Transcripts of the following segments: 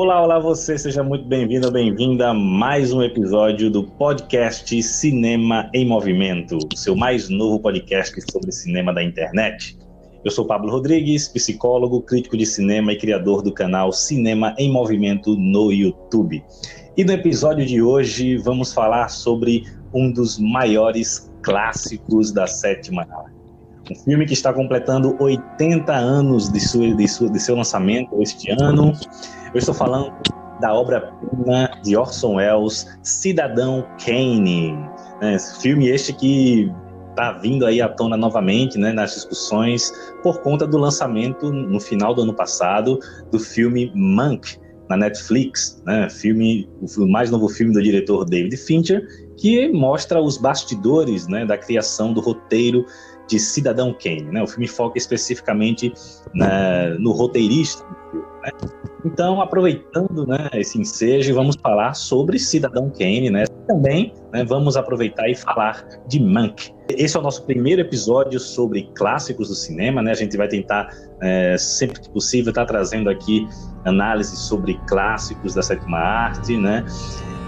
Olá, olá você, seja muito bem-vindo ou bem-vinda a mais um episódio do podcast Cinema em Movimento, o seu mais novo podcast sobre cinema da internet. Eu sou Pablo Rodrigues, psicólogo, crítico de cinema e criador do canal Cinema em Movimento no YouTube. E no episódio de hoje vamos falar sobre um dos maiores clássicos da sétima arte. Um filme que está completando 80 anos de seu lançamento este ano. Eu estou falando da obra-prima de Orson Welles, Cidadão Kane. Filme este que está vindo aí à tona novamente, né, nas discussões por conta do lançamento no final do ano passado do filme Mank na Netflix, né, o mais novo filme do diretor David Fincher, que mostra os bastidores, né, da criação do roteiro de Cidadão Kane, né? O filme foca especificamente no roteirista do filme, né? Então, aproveitando, né, esse ensejo, vamos falar sobre Cidadão Kane, né? Também, né, vamos aproveitar e falar de Mank. Esse é o nosso primeiro episódio sobre clássicos do cinema, né? A gente vai tentar, sempre que possível, estar trazendo aqui análises sobre clássicos da sétima arte, né?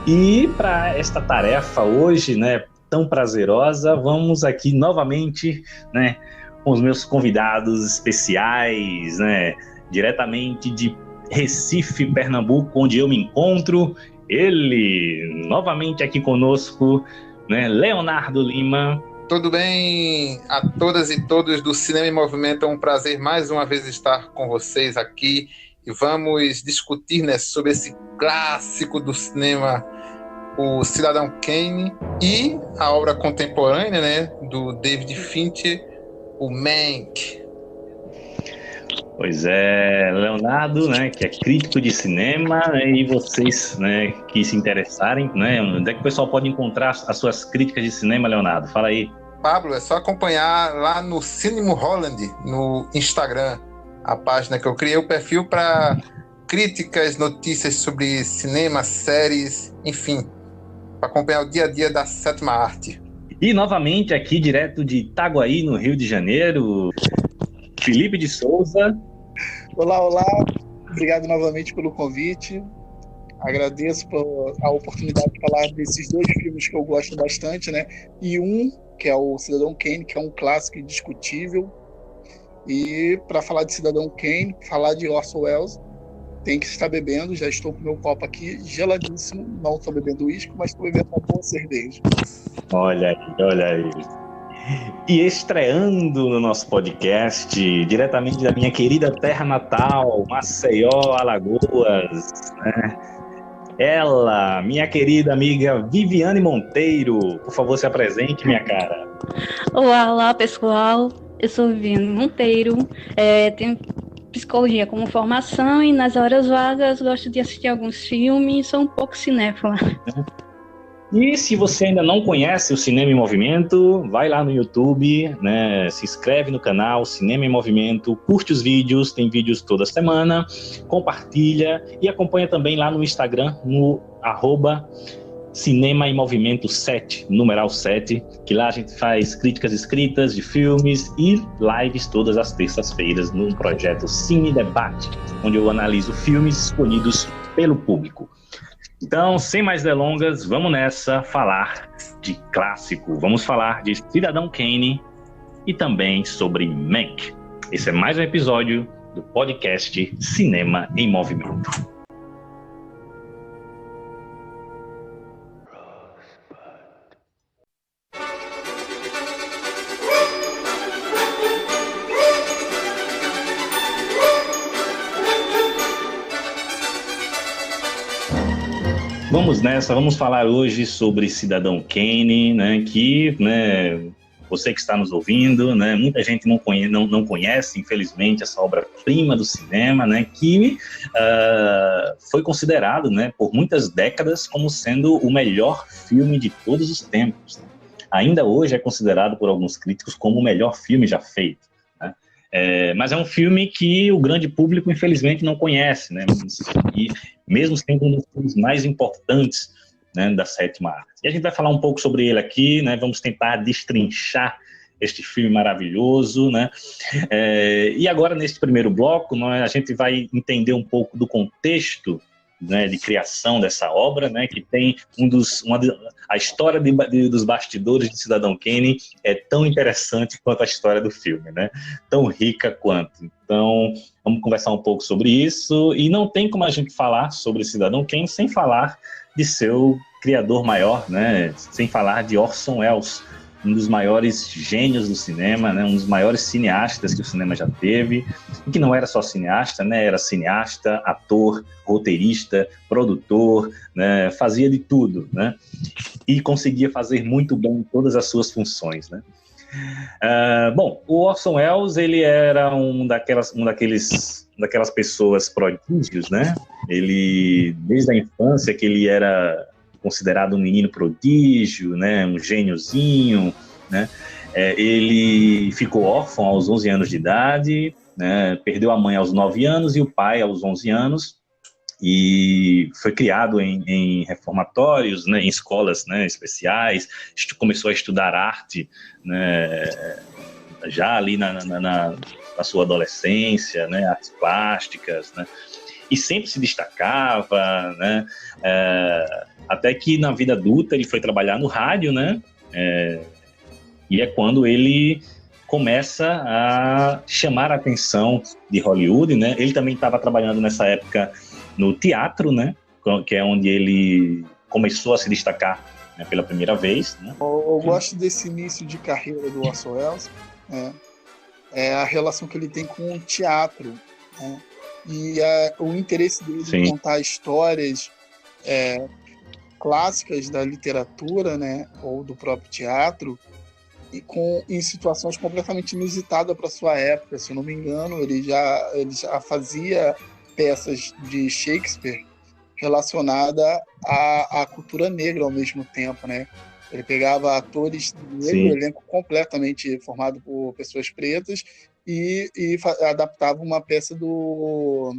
E para esta tarefa hoje, né, tão prazerosa, vamos aqui novamente, né, com os meus convidados especiais, né, diretamente de Recife, Pernambuco, onde eu me encontro, ele, novamente aqui conosco, né, Leonardo Lima. Tudo bem a todas e todos do Cinema em Movimento, é um prazer mais uma vez estar com vocês aqui e vamos discutir, né, sobre esse clássico do cinema, o Cidadão Kane, e a obra contemporânea, né, do David Fincher, o Mank. Pois é, Leonardo, né, que é crítico de cinema, e vocês, né, que se interessarem, né, onde é que o pessoal pode encontrar as suas críticas de cinema, Leonardo? Fala aí. Pablo, é só acompanhar lá no Cinema Holland, no Instagram, a página que eu criei, o perfil para críticas, notícias sobre cinema, séries, enfim, para acompanhar o dia a dia da sétima arte. E novamente aqui, direto de Itaguaí, no Rio de Janeiro, Felipe de Souza. Olá, olá. Obrigado novamente pelo convite. Agradeço a oportunidade de falar desses dois filmes que eu gosto bastante, né? E um, que é o Cidadão Kane, que é um clássico indiscutível. E para falar de Cidadão Kane, falar de Orson Welles, tem que estar bebendo. Já estou com meu copo aqui geladíssimo. Não estou bebendo uísque, mas estou bebendo uma boa cerveja. Olha aí, olha aí. E estreando no nosso podcast, diretamente da minha querida terra natal, Maceió, Alagoas, né? Ela, minha querida amiga Viviane Monteiro. Por favor, se apresente, minha cara. Olá, pessoal. Eu sou Viviane Monteiro. Tenho psicologia como formação e nas horas vagas gosto de assistir alguns filmes. Sou um pouco cinéfila. E se você ainda não conhece o Cinema em Movimento, vai lá no YouTube, né, se inscreve no canal Cinema em Movimento, curte os vídeos, tem vídeos toda semana, compartilha e acompanha também lá no Instagram, no @Cinema em Movimento 7, numeral 7, que lá a gente faz críticas escritas de filmes e lives todas as terças-feiras no projeto Cine Debate, onde eu analiso filmes escolhidos pelo público. Então, sem mais delongas, vamos nessa falar de clássico. Vamos falar de Cidadão Kane e também sobre Mank. Esse é mais um episódio do podcast Cinema em Movimento. Vamos nessa, vamos falar hoje sobre Cidadão Kane, né, que, né, você que está nos ouvindo, né, muita gente não conhece, infelizmente, essa obra-prima do cinema, né, que foi considerado, né, por muitas décadas como sendo o melhor filme de todos os tempos. Né? Ainda hoje é considerado por alguns críticos como o melhor filme já feito. Né? Mas é um filme que o grande público, infelizmente, não conhece, né? E mesmo sendo um dos filmes mais importantes, né, da sétima arte. E a gente vai falar um pouco sobre ele aqui, né? Vamos tentar destrinchar este filme maravilhoso, né? E agora, neste primeiro bloco, a gente vai entender um pouco do contexto né, de criação dessa obra, né, que tem a história dos bastidores de Cidadão Kane é tão interessante quanto a história do filme, né, tão rica quanto. Então, vamos conversar um pouco sobre isso, e não tem como a gente falar sobre Cidadão Kane sem falar de seu criador maior, né, sem falar de Orson Welles, um dos maiores gênios do cinema, né, um dos maiores cineastas que o cinema já teve, e que não era só cineasta, né, era cineasta, ator, roteirista, produtor, né, fazia de tudo, né, e conseguia fazer muito bem todas as suas funções, né. Bom, o Orson Welles, ele era daquelas pessoas prodígios, né, ele, desde a infância, que ele era considerado um menino prodígio, né, um gêniozinho, né, ele ficou órfão aos 11 anos de idade, né, perdeu a mãe aos 9 anos e o pai aos 11 anos, e foi criado em reformatórios, né, em escolas, né, especiais, começou a estudar arte, né, já ali na sua adolescência, né, artes plásticas, né, e sempre se destacava, né, até que na vida adulta ele foi trabalhar no rádio, né, e é quando ele começa a chamar a atenção de Hollywood, né, ele também estava trabalhando nessa época no teatro, né, que é onde ele começou a se destacar, né, pela primeira vez, né. Eu gosto desse início de carreira do Orson Welles, né, é a relação que ele tem com o teatro, né, e o interesse dele em contar histórias clássicas da literatura, né, ou do próprio teatro, e em situações completamente inusitadas para sua época. Se eu não me engano, ele já fazia peças de Shakespeare relacionada à cultura negra ao mesmo tempo, né? Ele pegava atores negros, elenco completamente formado por pessoas pretas, e adaptava uma peça do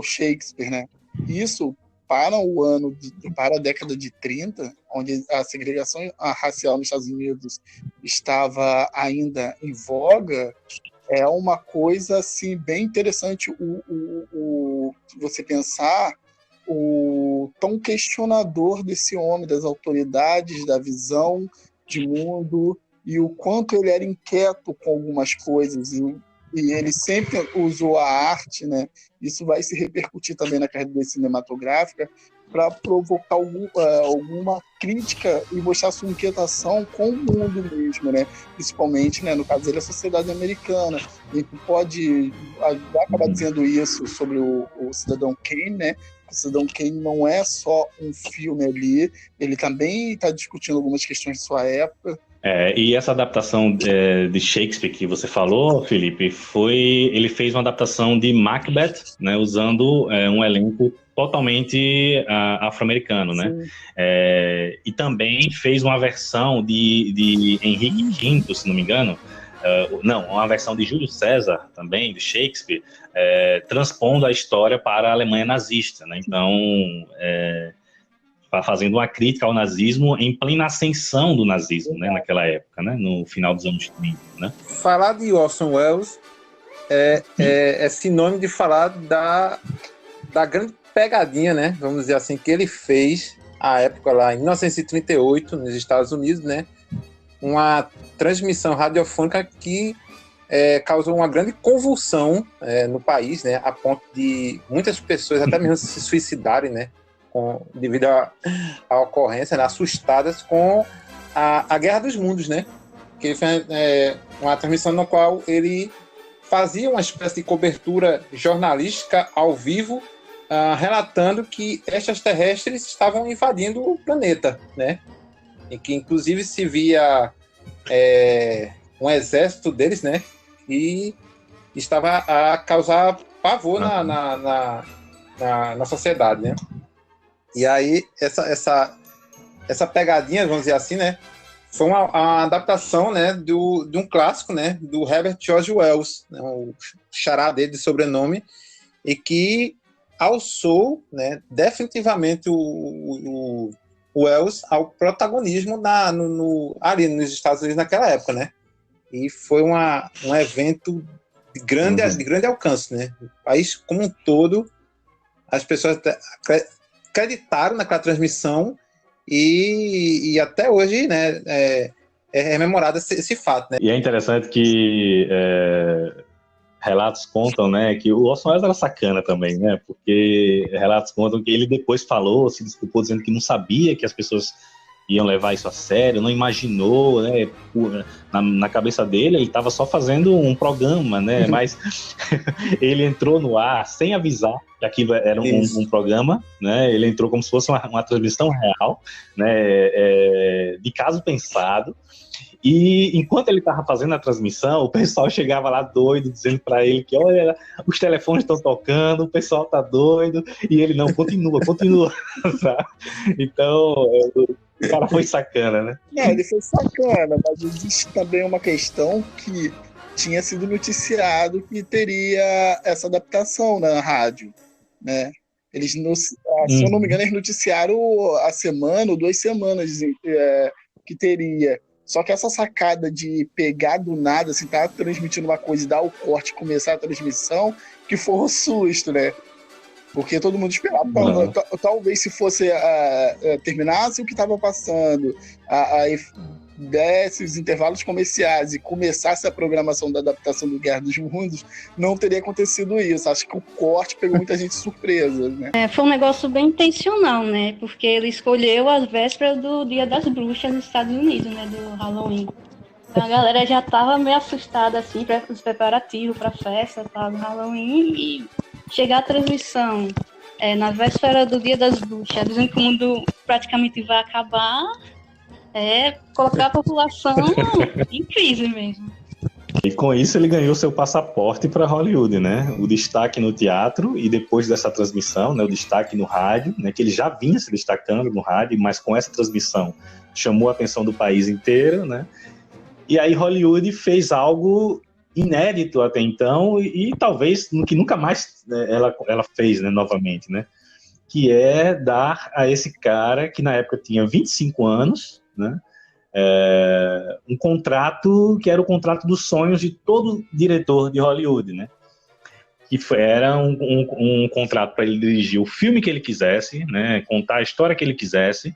Shakespeare, né? Isso para a década de 30, onde a segregação racial nos Estados Unidos estava ainda em voga, é uma coisa assim, bem interessante você pensar o tão questionador desse homem, das autoridades, da visão de mundo, e o quanto ele era inquieto com algumas coisas, e ele sempre usou a arte, né? Isso vai se repercutir também na carreira dele cinematográfica, para provocar alguma crítica e mostrar sua inquietação com o mundo mesmo, né? Principalmente, né, no caso dele, a sociedade americana. E pode acabar dizendo isso sobre o Cidadão Kane, né? O Cidadão Kane não é só um filme ali, ele também está discutindo algumas questões de sua época. E essa adaptação de Shakespeare que você falou, Felipe, ele fez uma adaptação de Macbeth, né, usando um elenco totalmente afro-americano, né? E também fez uma versão de Henrique V, se não me engano, uma versão de Júlio César também, de Shakespeare, transpondo a história para a Alemanha nazista, né? Então, fazendo uma crítica ao nazismo em plena ascensão do nazismo, né, naquela época, né, no final dos anos 30, né? Falar de Orson Welles é sinônimo de falar da grande pegadinha, né, vamos dizer assim, que ele fez à época lá em 1938 nos Estados Unidos, né, uma transmissão radiofônica que causou uma grande convulsão no país, né, a ponto de muitas pessoas até mesmo se suicidarem, né, devido à ocorrência, né, assustadas com a Guerra dos Mundos, né? Que foi uma transmissão na qual ele fazia uma espécie de cobertura jornalística ao vivo, relatando que extraterrestres estavam invadindo o planeta, né? E que inclusive se via um exército deles, né? E estava a causar pavor na sociedade, né? E aí, essa pegadinha, vamos dizer assim, né, foi uma adaptação, né, de um clássico, né, do Herbert George Wells, né, o xará dele de sobrenome, e que alçou, né, definitivamente o Wells ao protagonismo ali nos Estados Unidos naquela época, né? E foi um evento de grande alcance, né? O país como um todo as pessoas acreditaram naquela transmissão e até hoje, né, é rememorado esse fato, né? E é interessante que relatos contam, né, que o Orson Welles era sacana também, né, porque relatos contam que ele depois falou, se desculpou dizendo que não sabia que as pessoas iam levar isso a sério, não imaginou, né, na cabeça dele ele estava só fazendo um programa, né, mas ele entrou no ar sem avisar que aquilo era um programa, né, ele entrou como se fosse uma transmissão real, né, de caso pensado. E enquanto ele estava fazendo a transmissão, o pessoal chegava lá doido, dizendo para ele que, olha, os telefones estão tocando, o pessoal tá doido, e ele, não, continua, sabe? Então, o cara foi sacana, né? Ele foi sacana, mas existe também uma questão que tinha sido noticiado que teria essa adaptação na rádio, né? Eles, se eu não me engano, eles noticiaram a semana ou 2 semanas que teria. Só que essa sacada de pegar do nada, assim, tá transmitindo uma coisa e dar o corte e começar a transmissão, que foi um susto, né? Porque todo mundo esperava. Talvez se fosse terminasse o que estava passando, aí desse os intervalos comerciais e começasse a programação da adaptação do Guerra dos Mundos, não teria acontecido isso. Acho que o corte pegou muita gente de surpresa, né? Foi um negócio bem intencional, né? Porque ele escolheu as vésperas do Dia das Bruxas nos Estados Unidos, né? Do Halloween. Então a galera já tava meio assustada, assim, para os preparativos para a festa, tá, do Halloween, e chegar a transmissão na véspera do Dia das Bruxas, dizendo que o mundo praticamente vai acabar, colocar a população em crise mesmo. E com isso ele ganhou seu passaporte para Hollywood, né? O destaque no teatro e depois dessa transmissão, né, o destaque no rádio, né, que ele já vinha se destacando no rádio, mas com essa transmissão chamou a atenção do país inteiro, né? E aí Hollywood fez algo inédito até então e talvez que nunca mais ela fez, né, novamente, né? Que é dar a esse cara que na época tinha 25 anos, né? Um contrato que era o contrato dos sonhos de todo diretor de Hollywood, né? Que era um contrato para ele dirigir o filme que ele quisesse, né? Contar a história que ele quisesse,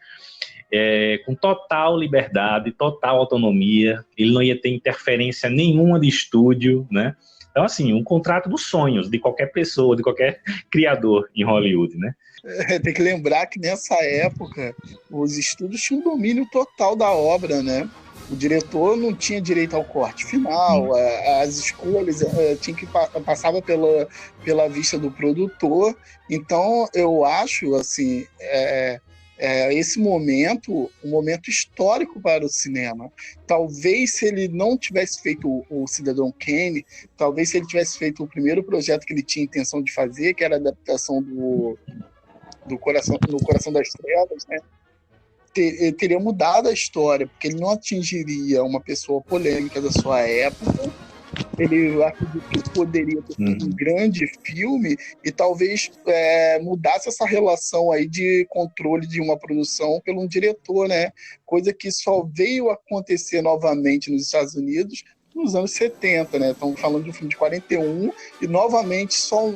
com total liberdade, total autonomia. Ele não ia ter interferência nenhuma de estúdio, né? Então, assim, um contrato dos sonhos de qualquer pessoa, de qualquer criador em Hollywood, né? Tem que lembrar que nessa época os estúdios tinham domínio total da obra, né? O diretor não tinha direito ao corte final, as escolhas passava pela vista do produtor. Então, eu acho, assim, esse momento, um momento histórico para o cinema. Talvez se ele não tivesse feito o Cidadão Kane, talvez se ele tivesse feito o primeiro projeto que ele tinha intenção de fazer, que era a adaptação no Coração das Trevas, né? Teria mudado a história, porque ele não atingiria uma pessoa polêmica da sua época. Ele acredito que poderia ter feito um grande filme e talvez mudasse essa relação aí de controle de uma produção pelo um diretor, né? Coisa que só veio acontecer novamente nos Estados Unidos nos anos 70, né? Estamos falando de um filme de 41 e novamente só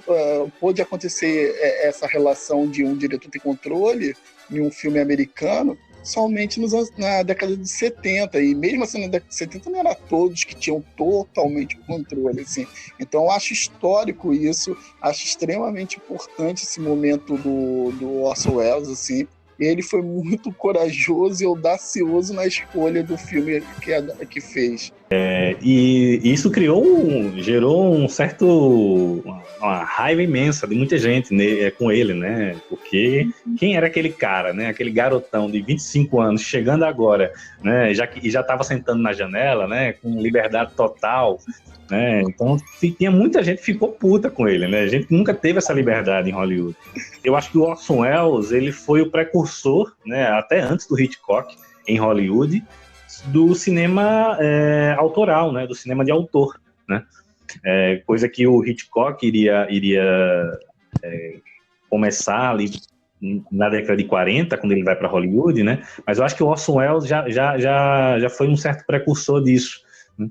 pôde acontecer essa relação de um diretor ter controle em um filme americano somente na década de 70, e mesmo assim na década de 70 não era todos que tinham totalmente o controle, assim. Então eu acho histórico isso, acho extremamente importante esse momento do Orson Welles, assim. Ele foi muito corajoso e audacioso na escolha do filme que fez. E isso gerou uma raiva imensa de muita gente, né, com ele, né? Porque quem era aquele cara, né? Aquele garotão de 25 anos chegando agora, né? Já estava sentando na janela, né? Com liberdade total, né? Então tinha muita gente que ficou puta com ele, né? A gente nunca teve essa liberdade em Hollywood. Eu acho que o Orson Welles, ele foi o precursor, né? Até antes do Hitchcock em Hollywood, do cinema autoral, né? Do cinema de autor, né? Coisa que o Hitchcock iria começar ali na década de 40, quando ele vai para Hollywood, né? Mas eu acho que o Orson Welles já foi um certo precursor disso. Né?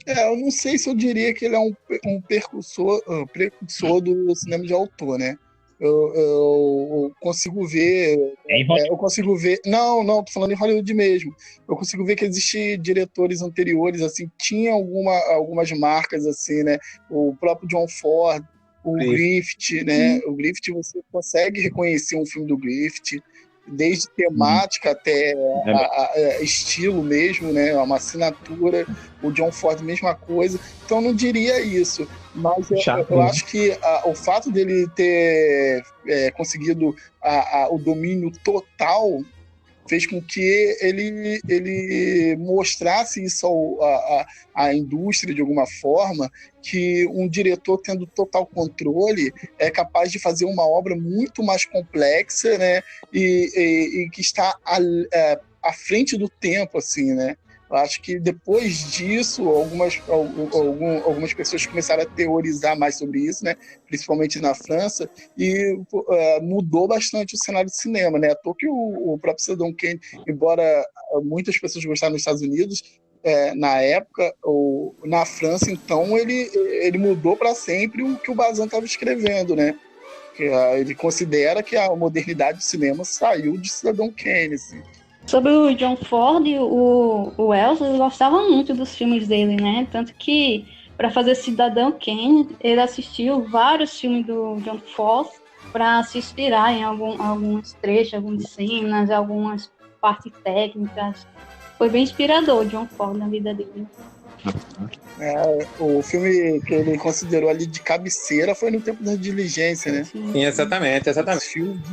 Eu não sei se eu diria que ele é um precursor do cinema de autor, né? Eu consigo ver. Eu consigo ver. Não, tô falando em Hollywood mesmo. Eu consigo ver que existem diretores anteriores, assim, tinha algumas marcas, assim, né? O próprio John Ford, o Griffith, né? O Griffith, você consegue reconhecer um filme do Griffith, desde temática até estilo mesmo, né? Uma assinatura. O John Ford, mesma coisa. Então, eu não diria isso. Mas eu acho que o fato dele ter conseguido o domínio total fez com que ele mostrasse isso à indústria de alguma forma, que um diretor tendo total controle é capaz de fazer uma obra muito mais complexa, né? E que está à frente do tempo, assim, né? Eu acho que depois disso, algumas pessoas começaram a teorizar mais sobre isso, né? Principalmente na França, e mudou bastante o cenário de cinema, né? À toa que o próprio Cidadão Kane, embora muitas pessoas gostaram nos Estados Unidos, na época, ou na França, então, ele mudou para sempre o que o Bazin estava escrevendo, né? Ele considera que a modernidade do cinema saiu de Cidadão Kane, assim. Sobre o John Ford, o Wells gostava muito dos filmes dele, né? Tanto que, para fazer Cidadão Kane, ele assistiu vários filmes do John Ford para se inspirar em alguns trechos, algumas cenas, algumas partes técnicas. Foi bem inspirador o John Ford na vida dele. O filme que ele considerou ali de cabeceira foi No Tempo da Diligência, né? Sim, exatamente.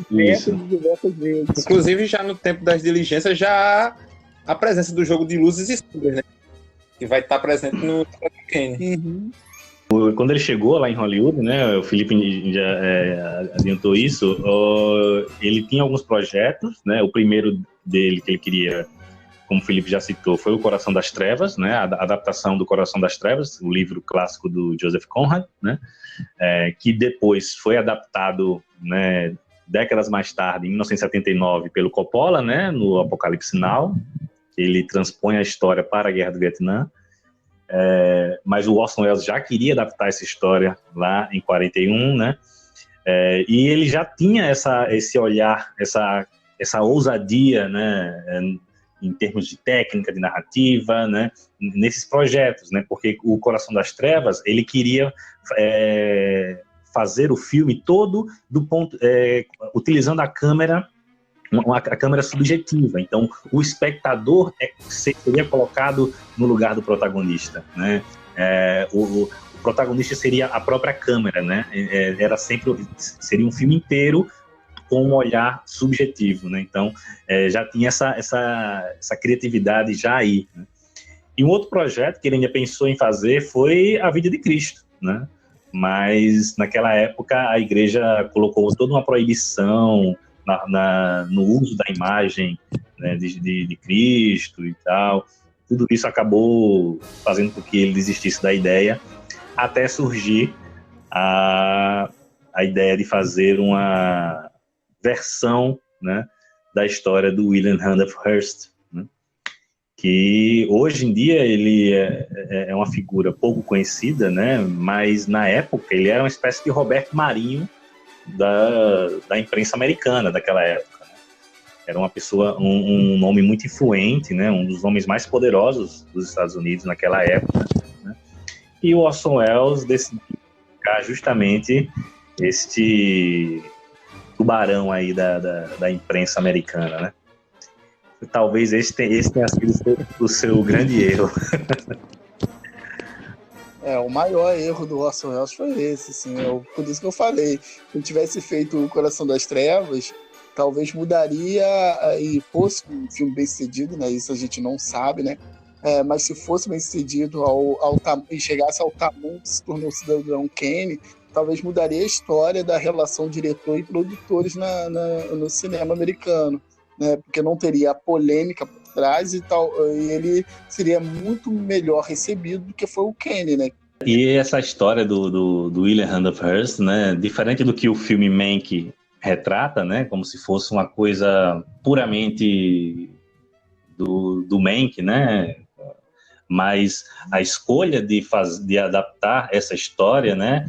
Diversas vezes. Inclusive, já no Tempo das Diligências, já há a presença do jogo de luzes e sombras, né? Que vai estar presente no Kane. Uhum. Quando ele chegou lá em Hollywood, né, o Felipe já adiantou isso, ele tinha alguns projetos, né? O primeiro dele que ele queria, como o Felipe já citou, foi O Coração das Trevas, né, a adaptação do Coração das Trevas, o livro clássico do Joseph Conrad, né, que depois foi adaptado, né, décadas mais tarde, em 1979, pelo Coppola, né, no Apocalipse Now. Ele transpõe a história para a Guerra do Vietnã, mas o Orson Welles já queria adaptar essa história lá em 41, né, e ele já tinha esse olhar, essa ousadia, né, em termos de técnica, de narrativa, né, nesses projetos, né, porque o Coração das Trevas, ele queria fazer o filme todo utilizando a câmera subjetiva. Então, o espectador seria colocado no lugar do protagonista, né? O protagonista seria a própria câmera, né? Seria um filme inteiro com um olhar subjetivo, né? Então, já tinha essa criatividade já aí, né? E um outro projeto que ele ainda pensou em fazer foi A Vida de Cristo, né? Mas, naquela época, a igreja colocou toda uma proibição no uso da imagem, né, de Cristo e tal. Tudo isso acabou fazendo com que ele desistisse da ideia, até surgir a ideia de fazer uma versão, né, da história do William Randolph Hearst, né, que hoje em dia ele é uma figura pouco conhecida, né, mas na época ele era uma espécie de Roberto Marinho da imprensa americana daquela época, né? Era uma pessoa, um nome muito influente, né, um dos nomes mais poderosos dos Estados Unidos naquela época, né? E o Orson Welles decidiu ficar justamente este tubarão aí da imprensa americana, né? Talvez esse tenha sido o seu grande erro. O maior erro do Orson Welles foi esse, assim, por isso que eu falei. Se ele tivesse feito O Coração das Trevas, talvez mudaria e fosse um filme bem sucedido, né? Isso a gente não sabe, né? Mas se fosse bem sucedido e chegasse ao tamanho que se tornou Cidadão Kane, talvez mudaria a história da relação diretor e produtores no cinema americano, né? Porque não teria a polêmica por trás e tal, e ele seria muito melhor recebido do que foi o Kane, né? E essa história do William Randolph Hearst, né, diferente do que o filme Mank retrata, né, como se fosse uma coisa puramente do Mank, né, mas a escolha de adaptar essa história, né,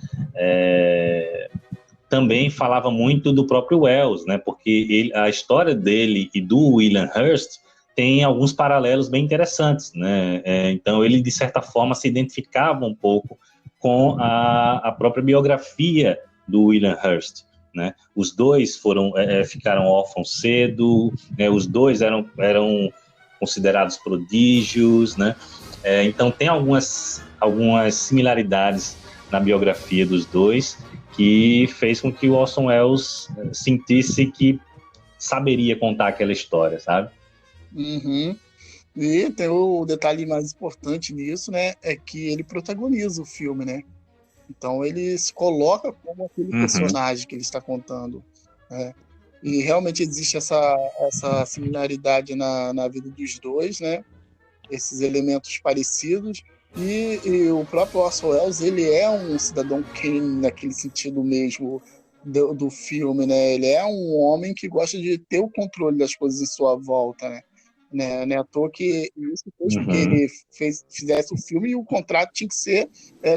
também falava muito do próprio Wells, né, porque a história dele e do William Hurst tem alguns paralelos bem interessantes, né, então ele, de certa forma, se identificava um pouco com a própria biografia do William Hurst, né? Os dois ficaram órfãos cedo, né? Os dois eram considerados prodígios, né? Então tem algumas similaridades na biografia dos dois que fez com que o Orson Welles sentisse que saberia contar aquela história, sabe? Uhum. E tem o detalhe mais importante nisso, né, é que ele protagoniza o filme, né? Então ele se coloca como aquele personagem que ele está contando, né? E realmente existe essa similaridade na vida dos dois, né? Esses elementos parecidos. E o próprio Orson Welles, ele é um cidadão Kane naquele sentido mesmo do filme, né? Ele é um homem que gosta de ter o controle das coisas em sua volta, né? Não é à toa que isso fez com que ele fizesse o filme, e o contrato tinha que ser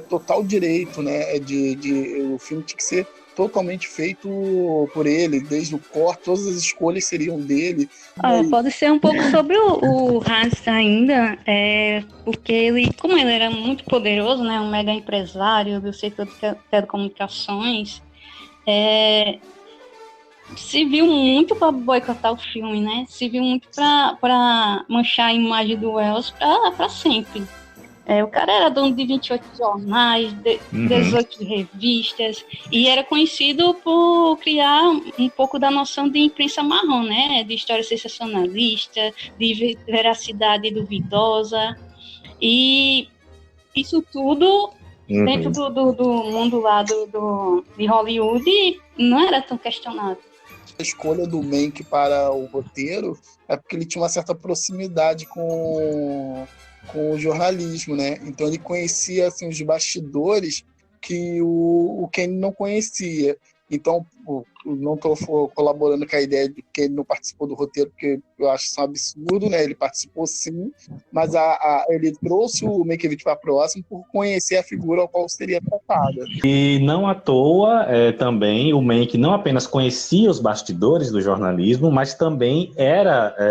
total direito, né? O filme tinha que ser totalmente feito por ele, desde o corte, todas as escolhas seriam dele. Pode ser um pouco sobre o Hans ainda, porque ele, como ele era muito poderoso, né, um mega empresário do setor de telecomunicações, se viu muito para boicotar o filme, né? Se viu muito para manchar a imagem do Wells para sempre. O cara era dono de 28 jornais, 18 revistas, e era conhecido por criar um pouco da noção de imprensa marrom, né? De história sensacionalista, de veracidade duvidosa. E isso tudo, dentro do mundo lá de Hollywood, não era tão questionado. A escolha do Mank para o roteiro é porque ele tinha uma certa proximidade com o jornalismo, né? Então ele conhecia assim, os bastidores que o Kane não conhecia. Então, não estou colaborando com a ideia de que ele não participou do roteiro, porque eu acho isso um absurdo, né? Ele participou sim, mas ele trouxe o Mankiewicz para próximo por conhecer a figura ao qual seria tratada. E não à toa, também, o Mank não apenas conhecia os bastidores do jornalismo, mas também era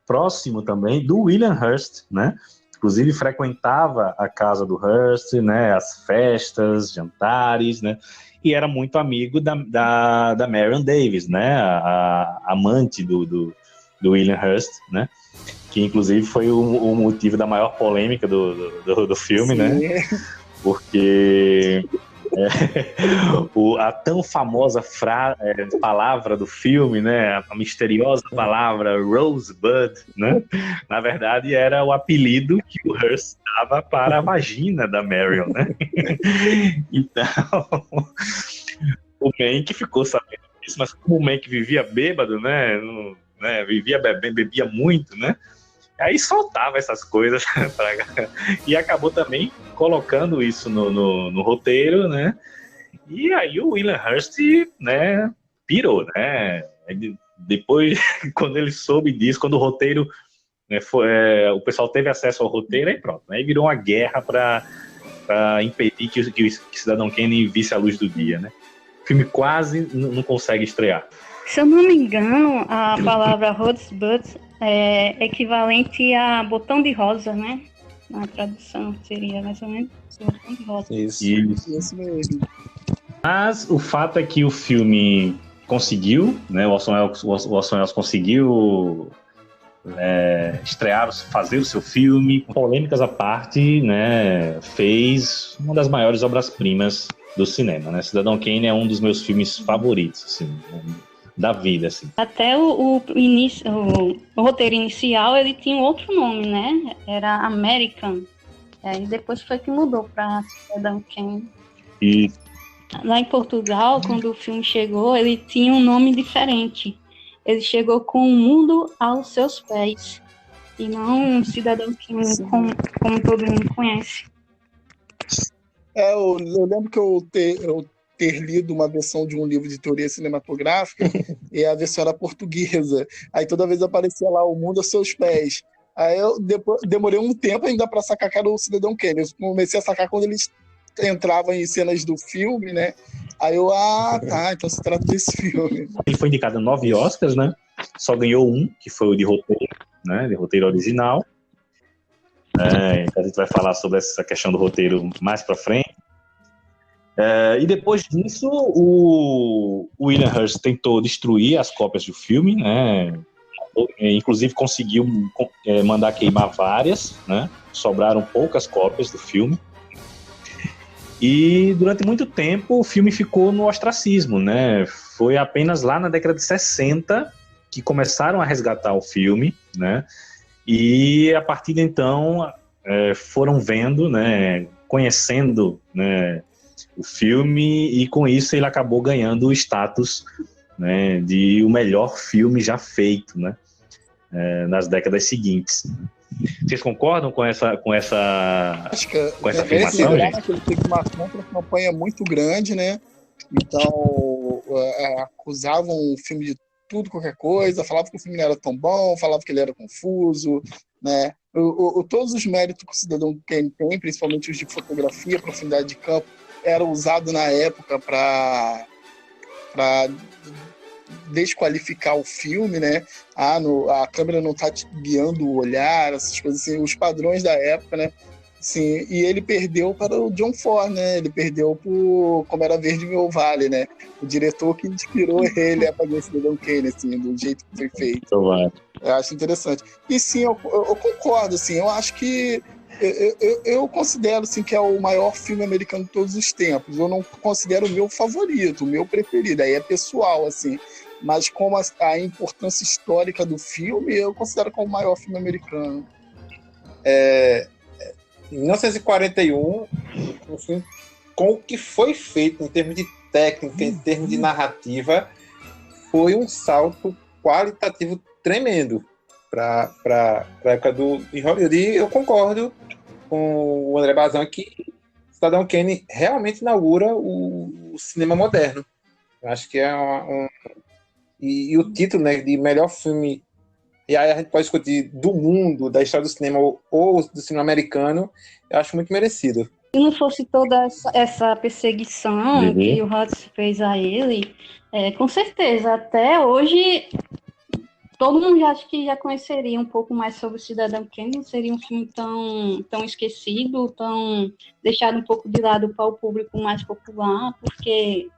próximo também do William Hurst, né? Inclusive frequentava a casa do Hurst, né? As festas, jantares, né? E era muito amigo da Marion Davies, né? A amante do William Hurst, né? Que inclusive foi o motivo da maior polêmica do filme, né? Porque a tão famosa palavra do filme, né? A misteriosa palavra Rosebud, né? Na verdade era o apelido que o Hearst dava para a vagina da Marion, né? Então o Mank ficou sabendo disso, mas como o Mank vivia bêbado, né? Vivia bebendo, bebia muito, né? Aí soltava essas coisas e acabou também colocando isso no roteiro, né? E aí o William Hurst, né, pirou, né? Depois, quando ele soube disso, quando o roteiro, né, o pessoal teve acesso ao roteiro, aí pronto, né? Aí virou uma guerra para impedir que Cidadão Kane visse a luz do dia, né? O filme quase não consegue estrear. Se eu não me engano, a palavra Rosebud é equivalente a botão de rosa, né? Na tradução seria mais ou menos botão de rosa. Isso mesmo. Mas o fato é que o filme conseguiu, né? O Orson Welles conseguiu estrear, fazer o seu filme, polêmicas à parte, né? Fez uma das maiores obras-primas do cinema, né? Cidadão Kane é um dos meus filmes favoritos, assim, da vida, assim. Até o roteiro inicial, ele tinha um outro nome, né? Era American. E depois foi que mudou para Cidadão Kane. E lá em Portugal, quando o filme chegou, ele tinha um nome diferente. Ele chegou com O Mundo aos Seus Pés. E não Cidadão Kane, como todo mundo conhece. Eu lembro que eu ter lido uma versão de um livro de teoria cinematográfica e a versão era portuguesa. Aí toda vez aparecia lá O Mundo aos Seus Pés. Aí eu demorei um tempo ainda para sacar que era o Cidadão Kane. Eu comecei a sacar quando eles entravam em cenas do filme, né? Aí eu, tá, então se trata desse filme. Ele foi indicado a 9 Oscars, né? Só ganhou um, que foi o de roteiro, né? De roteiro original. Então a gente vai falar sobre essa questão do roteiro mais para frente. E depois disso, o William Hurst tentou destruir as cópias do filme, né? Inclusive conseguiu mandar queimar várias, né? Sobraram poucas cópias do filme. E durante muito tempo o filme ficou no ostracismo, né? Foi apenas lá na década de 60 que começaram a resgatar o filme, né? E a partir de então foram vendo, né? Conhecendo, né? O filme, e com isso ele acabou ganhando o status, né? De o melhor filme já feito, né? Nas décadas seguintes. Vocês concordam com essa afirmação, gente? Que ele teve uma campanha muito grande, né? Então, acusavam o filme de tudo, qualquer coisa, falavam que o filme não era tão bom, falavam que ele era confuso, né? Todos os méritos que o Cidadão Kane tem, principalmente os de fotografia, profundidade de campo, eram usados na época para desqualificar o filme, né? A câmera não está guiando o olhar, essas coisas assim, os padrões da época, né? Sim, e ele perdeu para o John Ford, né? Ele perdeu por Como Era Verde Meu Vale, né? O diretor que inspirou ele a fazer esse Cidadão Kane, assim, do jeito que foi feito. Eu acho interessante. E sim, eu concordo, assim, eu acho que eu considero assim, que é o maior filme americano de todos os tempos. Eu não considero o meu favorito, o meu preferido. Aí é pessoal, assim. Mas como a importância histórica do filme, eu considero como o maior filme americano. Em 1941, um filme com o que foi feito em termos de técnica, em termos de narrativa, foi um salto qualitativo tremendo para a época de Hollywood. E eu concordo com o André Bazan que Cidadão Kane realmente inaugura o cinema moderno. Eu acho que é e o título, né, de melhor filme, e aí a gente pode discutir do mundo, da história do cinema ou do cinema americano, eu acho muito merecido. Se não fosse toda essa perseguição que o Hudson fez a ele, com certeza, até hoje todo mundo acho que já conheceria um pouco mais sobre o Cidadão Kane, não seria um filme tão esquecido, tão deixado um pouco de lado para o público mais popular, porque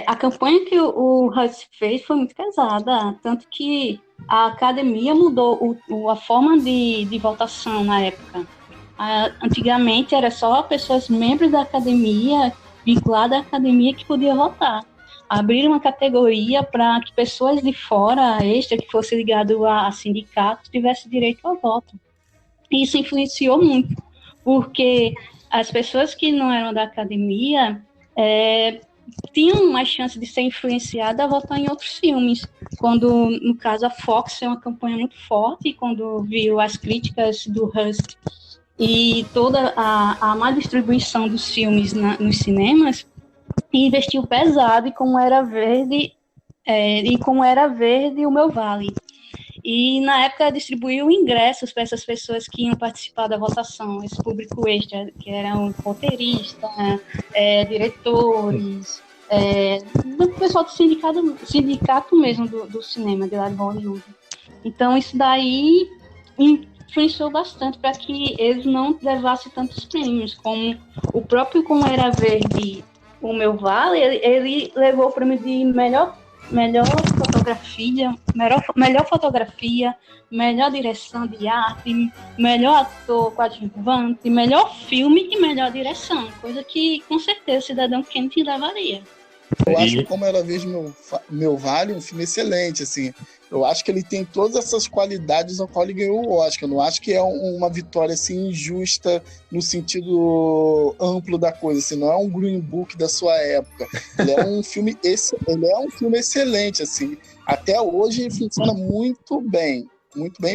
a campanha que o Hudson fez foi muito pesada, tanto que a academia mudou a forma de votação na época. Antigamente era só pessoas membros da academia, vinculadas à academia, que podiam votar. Abriram uma categoria para que pessoas de fora, extra, que fosse ligado a sindicatos, tivessem direito ao voto. E isso influenciou muito, porque as pessoas que não eram da academia tinham mais chance de ser influenciada a votar em outros filmes. Quando, no caso, a Fox fez uma campanha muito forte, quando viu as críticas do Hurst e toda a má distribuição dos filmes nos cinemas, investiu pesado em Como Era Verde O Meu Vale. E, na época, distribuiu ingressos para essas pessoas que iam participar da votação, esse público extra, que eram roteiristas, diretores, do pessoal do sindicato mesmo do cinema, de lá de Hollywood. Então, isso daí influenciou bastante para que eles não levassem tantos prêmios, como o próprio Como Era Verde O Meu Vale, ele levou o prêmio de melhor fotografia, melhor direção de arte, melhor ator coadjuvante, melhor filme e melhor direção, coisa que com certeza o Cidadão Kane levaria. Eu acho que Como Era Verde Meu Vale, um filme excelente, assim. Eu acho que ele tem todas essas qualidades ao qual ele ganhou o Oscar. Eu não acho que é uma vitória assim, injusta no sentido amplo da coisa. Assim, não é um Green Book da sua época. Ele é um filme excelente. Assim. Até hoje funciona muito bem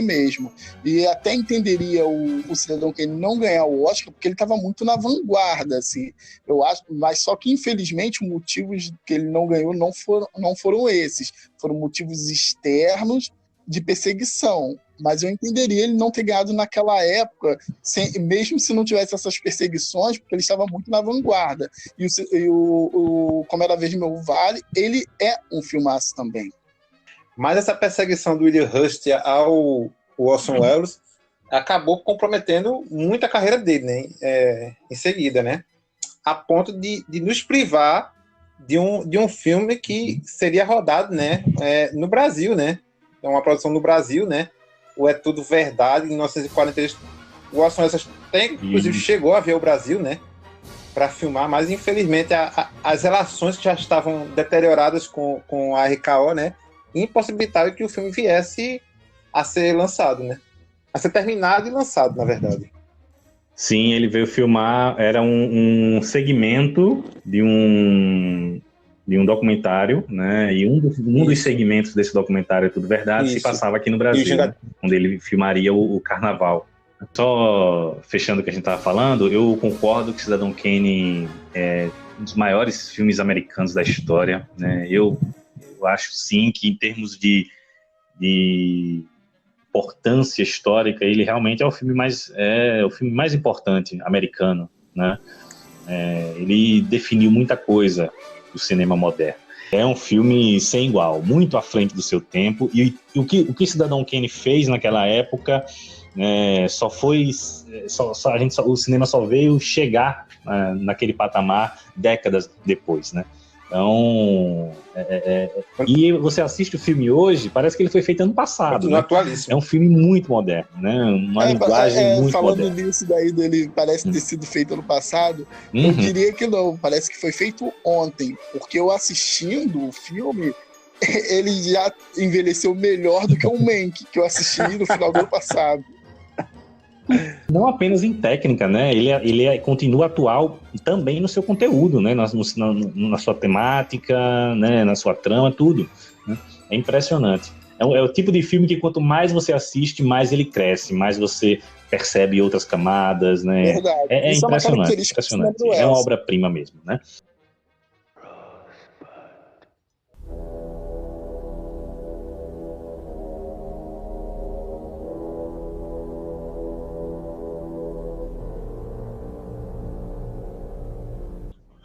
mesmo. E até entenderia o Cidadão Kane não ganhar o Oscar, porque ele estava muito na vanguarda, assim. Eu acho, mas só que, infelizmente, os motivos que ele não ganhou não foram esses. Foram motivos externos de perseguição, mas eu entenderia ele não ter ganhado naquela época, mesmo se não tivesse essas perseguições, porque ele estava muito na vanguarda. E o Como Era Verde Meu Vale, ele é um filmaço também. Mas essa perseguição do William Hurt ao Orson Welles acabou comprometendo muito a carreira dele, né? Em seguida, né? A ponto de nos privar de um filme que seria rodado, né? No Brasil, né? É uma produção no Brasil, né? O É Tudo Verdade, em 1943. O Orson Welles inclusive, chegou a ver o Brasil, né? Para filmar, mas infelizmente as relações que já estavam deterioradas com a RKO, né? Impossibilitaram que o filme viesse a ser lançado, né? A ser terminado e lançado, na verdade. Sim, ele veio filmar, era um segmento de um documentário, né? E um dos segmentos desse documentário, É Tudo Verdade, se passava aqui no Brasil, né? Onde ele filmaria o Carnaval. Só fechando o que a gente estava falando, eu concordo que Cidadão Kane é um dos maiores filmes americanos da história, né? Eu acho, sim, que em termos de importância histórica, ele realmente é o filme mais importante americano, né? Ele definiu muita coisa do cinema moderno. É um filme sem igual, muito à frente do seu tempo, e o que Cidadão Kane fez naquela época, o cinema só veio chegar naquele patamar décadas depois, né? Então, e você assiste o filme hoje, parece que ele foi feito ano passado, né? Atualíssimo. É um filme muito moderno, né? Uma linguagem muito falando moderna. Falando nisso daí dele parece ter sido feito ano passado, eu diria que não, parece que foi feito ontem, porque eu assistindo o filme, ele já envelheceu melhor do que o Mank, que eu assisti no final do ano passado. Não apenas em técnica, né? Ele continua atual também no seu conteúdo, né? Na sua temática, né? Na sua trama, tudo, né? É impressionante. É o tipo de filme que quanto mais você assiste, mais ele cresce, mais você percebe outras camadas, né? Verdade. É Isso impressionante, é uma impressionante. É uma obra-prima mesmo, né?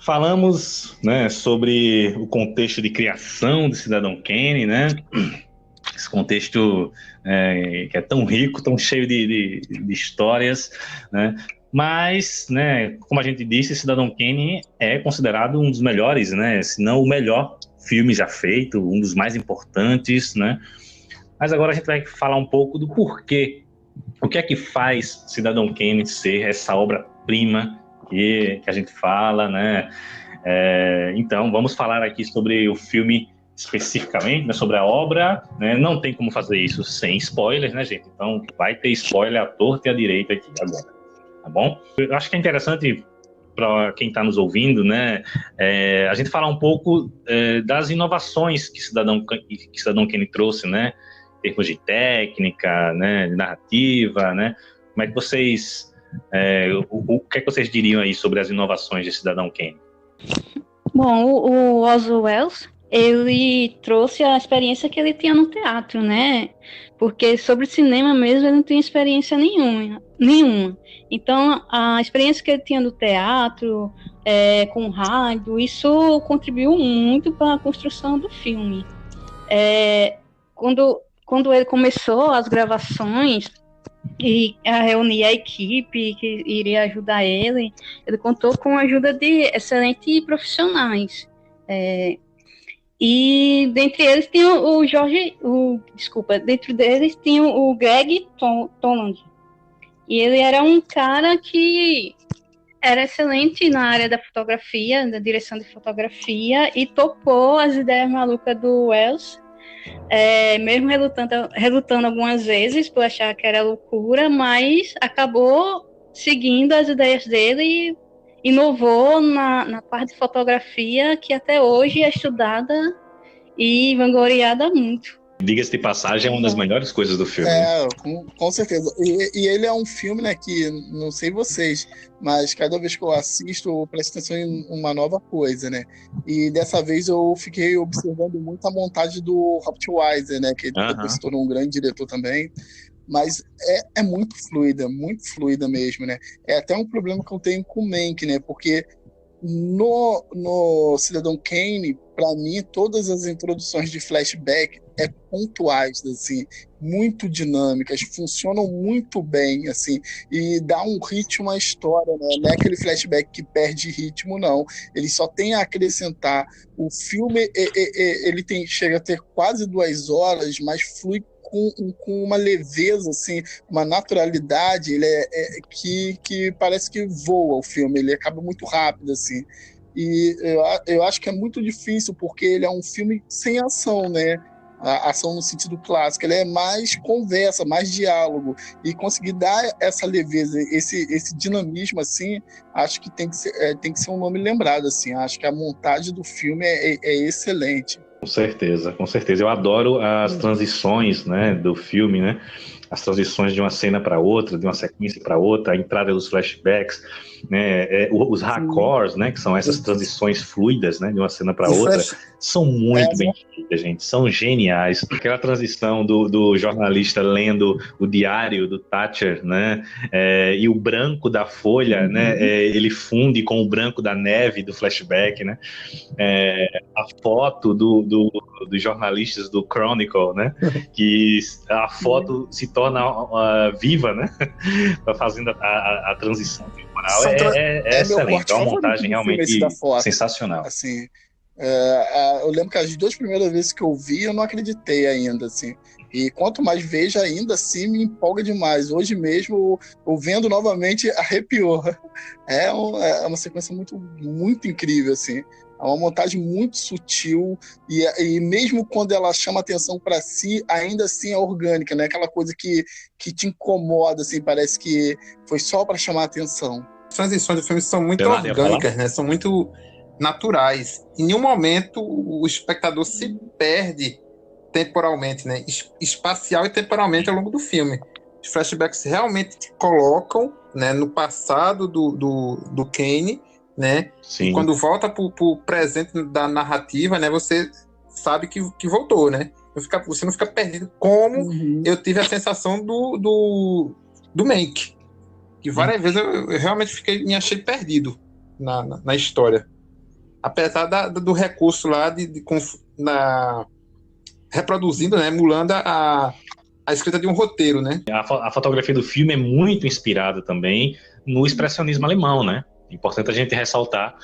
Falamos, né, sobre o contexto de criação de Cidadão Kane, né? Esse contexto que é tão rico, tão cheio de histórias, né? Mas, né, como a gente disse, Cidadão Kane é considerado um dos melhores, né? Se não o melhor filme já feito, um dos mais importantes, né? Mas agora a gente vai falar um pouco do porquê. O que é que faz Cidadão Kane ser essa obra-prima que a gente fala, né? Então, vamos falar aqui sobre o filme especificamente, né, sobre a obra, né? Não tem como fazer isso sem spoilers, né, gente? Então, vai ter spoiler à torta e à direita aqui agora, tá bom? Eu acho que é interessante para quem está nos ouvindo, né, a gente falar um pouco das inovações que Cidadão Kane trouxe, né, em termos de técnica, né, de narrativa, né? Como é que vocês... o que é que vocês diriam aí sobre as inovações de Cidadão Kane? Bom, o Orson Welles, ele trouxe a experiência que ele tinha no teatro, né? Porque sobre cinema mesmo ele não tinha experiência nenhuma. Então, a experiência que ele tinha no teatro, com rádio, isso contribuiu muito para a construção do filme. Quando ele começou as gravações e a reunir a equipe que iria ajudar ele contou com a ajuda de excelentes profissionais. E dentre eles tinha dentro deles tinha o Greg Toland. E ele era um cara que era excelente na área da fotografia, da direção de fotografia, e topou as ideias malucas do Welles, mesmo relutando algumas vezes por achar que era loucura, mas acabou seguindo as ideias dele e inovou na parte de fotografia, que até hoje é estudada e vangloriada muito. Diga-se de passagem, é uma das melhores coisas do filme. Com certeza. E ele é um filme, né, que, não sei vocês, mas cada vez que eu assisto, eu presto atenção em uma nova coisa, né? E dessa vez eu fiquei observando muito a montagem do Robert Wise, né, que depois se tornou um grande diretor também. Mas é muito fluida mesmo, né? É até um problema que eu tenho com o Mank, né? Porque no Cidadão Kane, para mim, todas as introduções de flashback pontuais, assim, muito dinâmicas, funcionam muito bem, assim, e dá um ritmo à história, né? Não é aquele flashback que perde ritmo, não. Ele só tem a acrescentar. O filme, ele chega a ter quase 2 horas, mas flui com uma leveza, assim, uma naturalidade, ele que parece que voa o filme, ele acaba muito rápido, assim. E eu acho que é muito difícil, porque ele é um filme sem ação, né? A ação no sentido clássico, ele é mais conversa, mais diálogo, e conseguir dar essa leveza, esse dinamismo, assim, acho que tem que ser um nome lembrado, assim. Acho que a montagem do filme é excelente. Com certeza, com certeza. Eu adoro as transições, né, do filme, né? As transições de uma cena para outra, de uma sequência para outra, a entrada dos flashbacks, né? Os raccords, né? Que são essas transições fluidas, né? De uma cena para outra, são muito bem feitas, gente. São geniais. Aquela transição do jornalista lendo o diário do Thatcher, né? E o branco da folha, né? Ele funde com o branco da neve do flashback, né? A foto dos jornalistas do Chronicle, né? Que a foto se torna viva, né? Fazendo a transição temporal. É excelente. É uma montagem realmente sensacional. Assim, eu lembro que as 2 primeiras vezes que eu vi, eu não acreditei ainda, assim. E quanto mais vejo, ainda assim me empolga demais. Hoje mesmo, eu vendo novamente, arrepiou. É uma sequência muito, muito incrível, assim. É uma montagem muito sutil e mesmo quando ela chama atenção para si, ainda assim é orgânica, né? Aquela coisa que te incomoda, assim, parece que foi só para chamar atenção. As transições do filme são muito orgânicas, né? São muito naturais. Em nenhum momento o espectador se perde temporalmente, né? Espacial e temporalmente ao longo do filme. Os flashbacks realmente te colocam, né, no passado do Kane, né? Sim. E quando volta pro presente da narrativa, né, você sabe que voltou, né? Você não fica perdido, como eu tive a sensação do Mank. Que várias vezes eu realmente me achei perdido na história. Apesar do recurso lá reproduzindo, né, emulando a escrita de um roteiro, né? A fotografia do filme é muito inspirada também no expressionismo alemão, né? Importante a gente ressaltar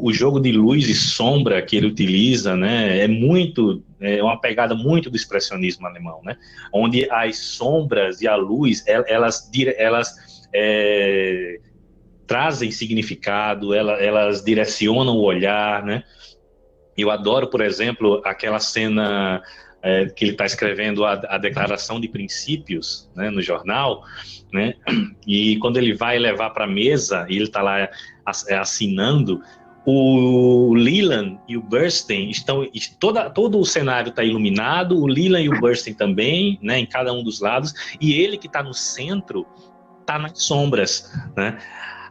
o jogo de luz e sombra que ele utiliza, né? É uma pegada muito do expressionismo alemão, né? Onde as sombras e a luz, elas trazem significado, elas direcionam o olhar, né? Eu adoro, por exemplo, aquela cena que ele está escrevendo a declaração de princípios, né, no jornal, né? E quando ele vai levar para a mesa, e ele está lá assinando, o Leland e o Bernstein todo o cenário está iluminado, o Leland e o Bernstein também, né, em cada um dos lados, e ele que está no centro está nas sombras, né?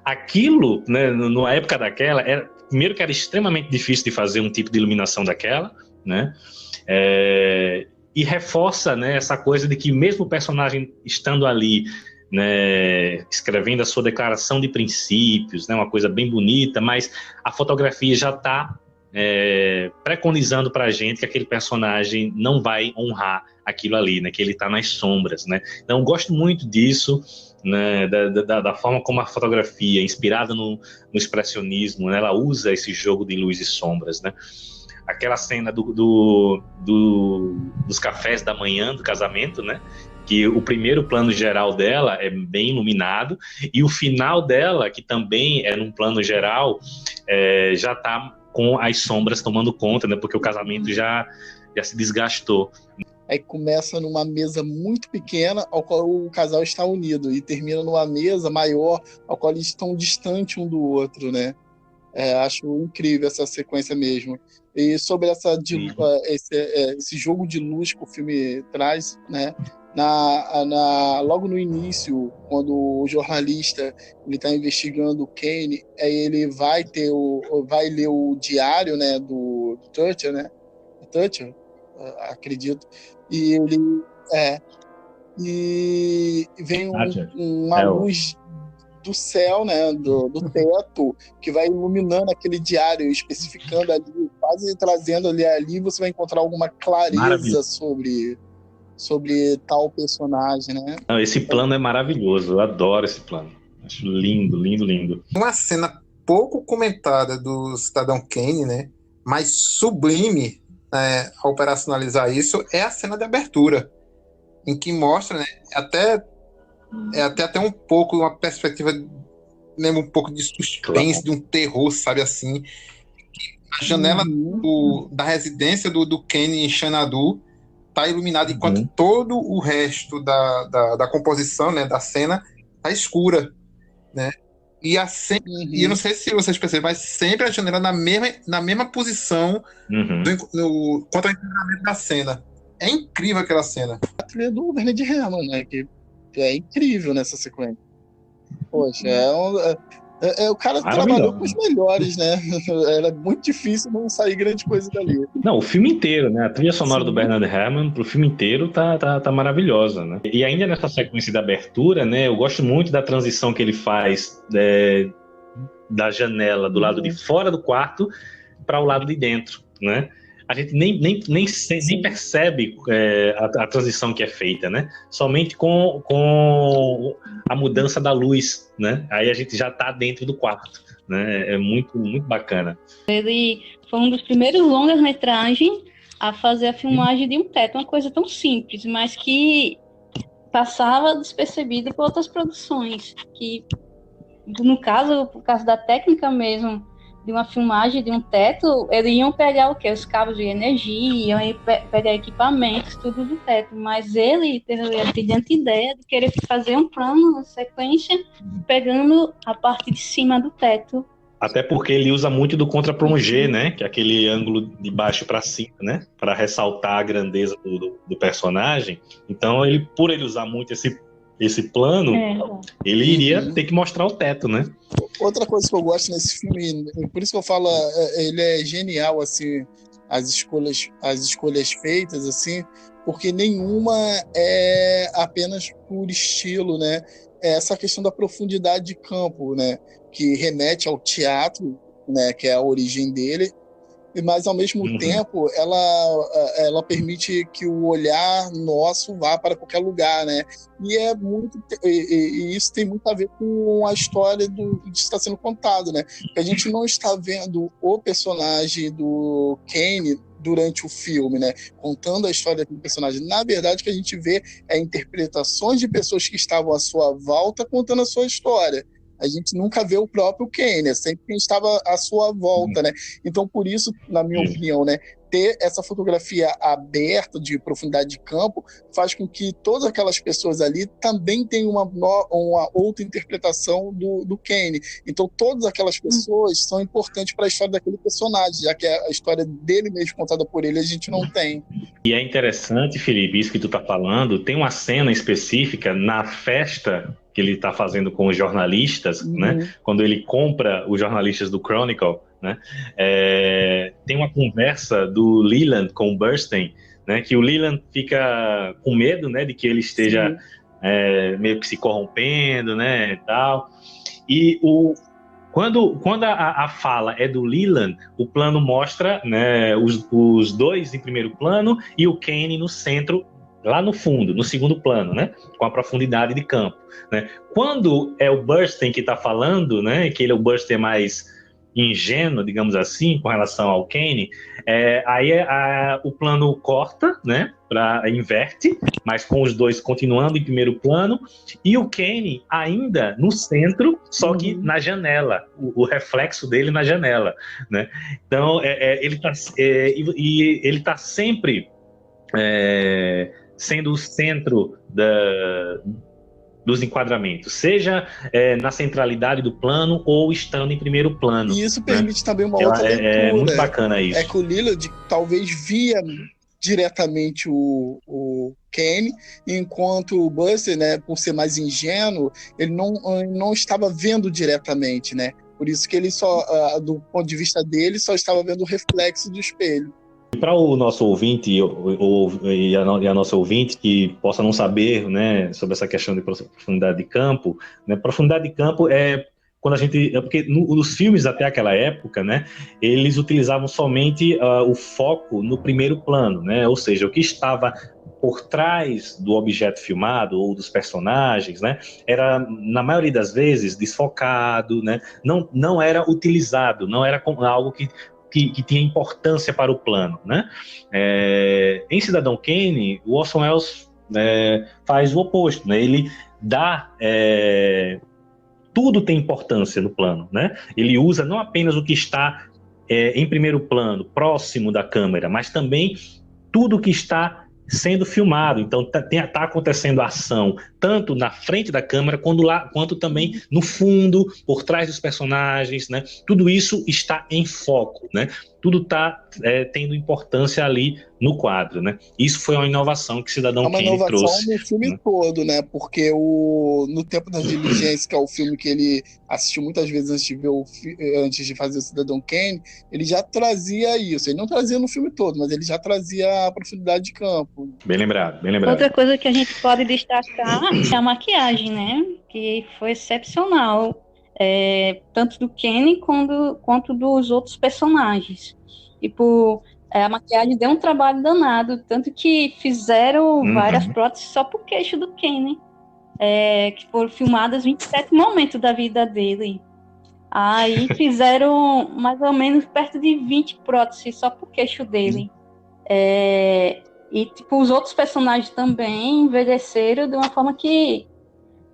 Aquilo, né, na época daquela, primeiro que era extremamente difícil de fazer um tipo de iluminação daquela, né? E reforça, né, essa coisa de que mesmo o personagem estando ali, né, escrevendo a sua declaração de princípios, né, uma coisa bem bonita, mas a fotografia já está preconizando para a gente que aquele personagem não vai honrar aquilo ali, né, que ele está nas sombras, né? Então eu gosto muito disso, né, da forma como a fotografia, inspirada no expressionismo, né, ela usa esse jogo de luz e sombras, né? Aquela cena dos cafés da manhã do casamento, né? Que o primeiro plano geral dela é bem iluminado e o final dela, que também é num plano geral, já está com as sombras tomando conta, né? Porque o casamento já se desgastou. Aí começa numa mesa muito pequena, ao qual o casal está unido, e termina numa mesa maior, ao qual eles estão distantes um do outro, né? Acho incrível essa sequência mesmo. E sobre esse jogo de luz que o filme traz, né? Logo no início, quando o jornalista está investigando o Kane, aí ele vai ler o diário, né, do Thatcher, né? Thatcher, acredito. E ele e vem uma luz do céu, né, do teto, que vai iluminando aquele diário, especificando ali, quase trazendo ali você vai encontrar alguma clareza sobre tal personagem, né? Não, esse plano é maravilhoso, eu adoro esse plano. Acho lindo, lindo, lindo. Uma cena pouco comentada do Cidadão Kane, né, mas sublime, a operacionalizar isso, é a cena de abertura, em que mostra, né, até um pouco uma perspectiva, mesmo um pouco de suspense, de um terror, sabe assim. A janela da residência do Kane em Xanadu tá iluminada, enquanto todo o resto da composição, né, da cena tá escura, né? E e eu não sei se vocês percebem, mas sempre a janela na mesma posição quanto ao enquadramento da cena. É incrível aquela cena. A trilha do Bernard Herrmann, né, que é incrível nessa sequência. Poxa, o cara trabalhou com os melhores, né? Era muito difícil não sair grande coisa dali. Não, o filme inteiro, né? A trilha sonora do Bernard Herrmann pro filme inteiro tá maravilhosa, né? E ainda nessa sequência da abertura, né? Eu gosto muito da transição que ele faz da janela do lado de fora do quarto para o lado de dentro, né? A gente nem percebe a transição que é feita, né? Somente com a mudança da luz, né? Aí a gente já está dentro do quarto, né? É muito, muito bacana. Ele foi um dos primeiros longas-metragens a fazer a filmagem de um teto, uma coisa tão simples, mas que passava despercebido por outras produções, que, no caso, por causa da técnica mesmo, de uma filmagem de um teto, eles iam pegar o quê? Os cabos de energia, iam pegar equipamentos, tudo do teto. Mas ele teve a brilhante ideia de querer fazer um plano, uma sequência, pegando a parte de cima do teto. Até porque ele usa muito do contra-plongé, né? Que é aquele ângulo de baixo para cima, né? Para ressaltar a grandeza do personagem. Então, por ele usar muito esse plano, ele iria ter que mostrar o teto, né? Outra coisa que eu gosto nesse filme, por isso que eu falo, ele é genial, assim, as escolhas feitas, assim, porque nenhuma é apenas por estilo, né? É essa questão da profundidade de campo, né? Que remete ao teatro, né? Que é a origem dele, mas ao mesmo tempo ela permite que o olhar nosso vá para qualquer lugar, né? E isso tem muito a ver com a história que está sendo contado, né? Porque a gente não está vendo o personagem do Kane durante o filme, né? Contando a história do personagem. Na verdade, o que a gente vê é interpretações de pessoas que estavam à sua volta contando a sua história. A gente nunca vê o próprio Kane, né? Sempre quem estava à sua volta, né? Então, por isso, na minha opinião, né, ter essa fotografia aberta de profundidade de campo faz com que todas aquelas pessoas ali também tenham uma outra interpretação do Kane. Então, todas aquelas pessoas são importantes para a história daquele personagem, já que a história dele mesmo contada por ele a gente não tem. E é interessante, Felipe, isso que tu tá falando, tem uma cena específica na festa que ele está fazendo com os jornalistas, né? Quando ele compra os jornalistas do Chronicle, né? Tem uma conversa do Leland com o Bernstein, né? Que o Leland fica com medo, né? De que ele esteja meio que se corrompendo, né? E tal. E quando a fala é do Leland, o plano mostra, né, os dois em primeiro plano e o Kane no centro, lá no fundo, no segundo plano, né, com a profundidade de campo, né. Quando é o Bernstein que está falando, né, que ele é o Bernstein mais ingênuo, digamos assim, com relação ao Kane, aí o plano corta, né, inverte, mas com os dois continuando em primeiro plano, e o Kane ainda no centro, só que na janela, o reflexo dele na janela, né. Então, ele está sempre sendo o centro dos enquadramentos, seja na centralidade do plano ou estando em primeiro plano. E isso permite também uma outra leitura. É muito bacana isso. É que o Lillard talvez via diretamente o Kenny, enquanto o Buster, né, por ser mais ingênuo, ele não estava vendo diretamente, né? Por isso que ele só, do ponto de vista dele, só estava vendo o reflexo do espelho. Para o nosso ouvinte e a nossa ouvinte que possa não saber, né, sobre essa questão de profundidade de campo, né, profundidade de campo é quando a gente, porque nos filmes até aquela época, né, eles utilizavam somente o foco no primeiro plano, né, ou seja, o que estava por trás do objeto filmado ou dos personagens, né, era na maioria das vezes desfocado, né, não era utilizado, não era algo que tinha importância para o plano, né? Em Cidadão Kane, o Orson Welles faz o oposto, né? Ele dá tudo tem importância no plano, né? Ele usa não apenas o que está em primeiro plano, próximo da câmera, mas também tudo que está sendo filmado. Então tá acontecendo a ação tanto na frente da câmera quanto também no fundo, por trás dos personagens, né? Tudo isso está em foco, né? Tudo está tendo importância ali no quadro, né? Isso foi uma inovação que Cidadão Kane trouxe. É uma inovação no filme todo, né? Porque No Tempo das Diligências, que é o filme que ele assistiu muitas vezes antes de fazer o Cidadão Kane, ele já trazia isso. Ele não trazia no filme todo, mas ele já trazia a profundidade de campo. Bem lembrado, bem lembrado. Outra coisa que a gente pode destacar é a maquiagem, né? Que foi excepcional. Tanto do Kenny quanto dos outros personagens. Tipo, a maquiagem deu um trabalho danado, tanto que fizeram várias próteses só pro queixo do Kenny, que foram filmadas 27 momentos da vida dele. Aí fizeram mais ou menos perto de 20 próteses só pro queixo dele. E tipo, os outros personagens também envelheceram de uma forma que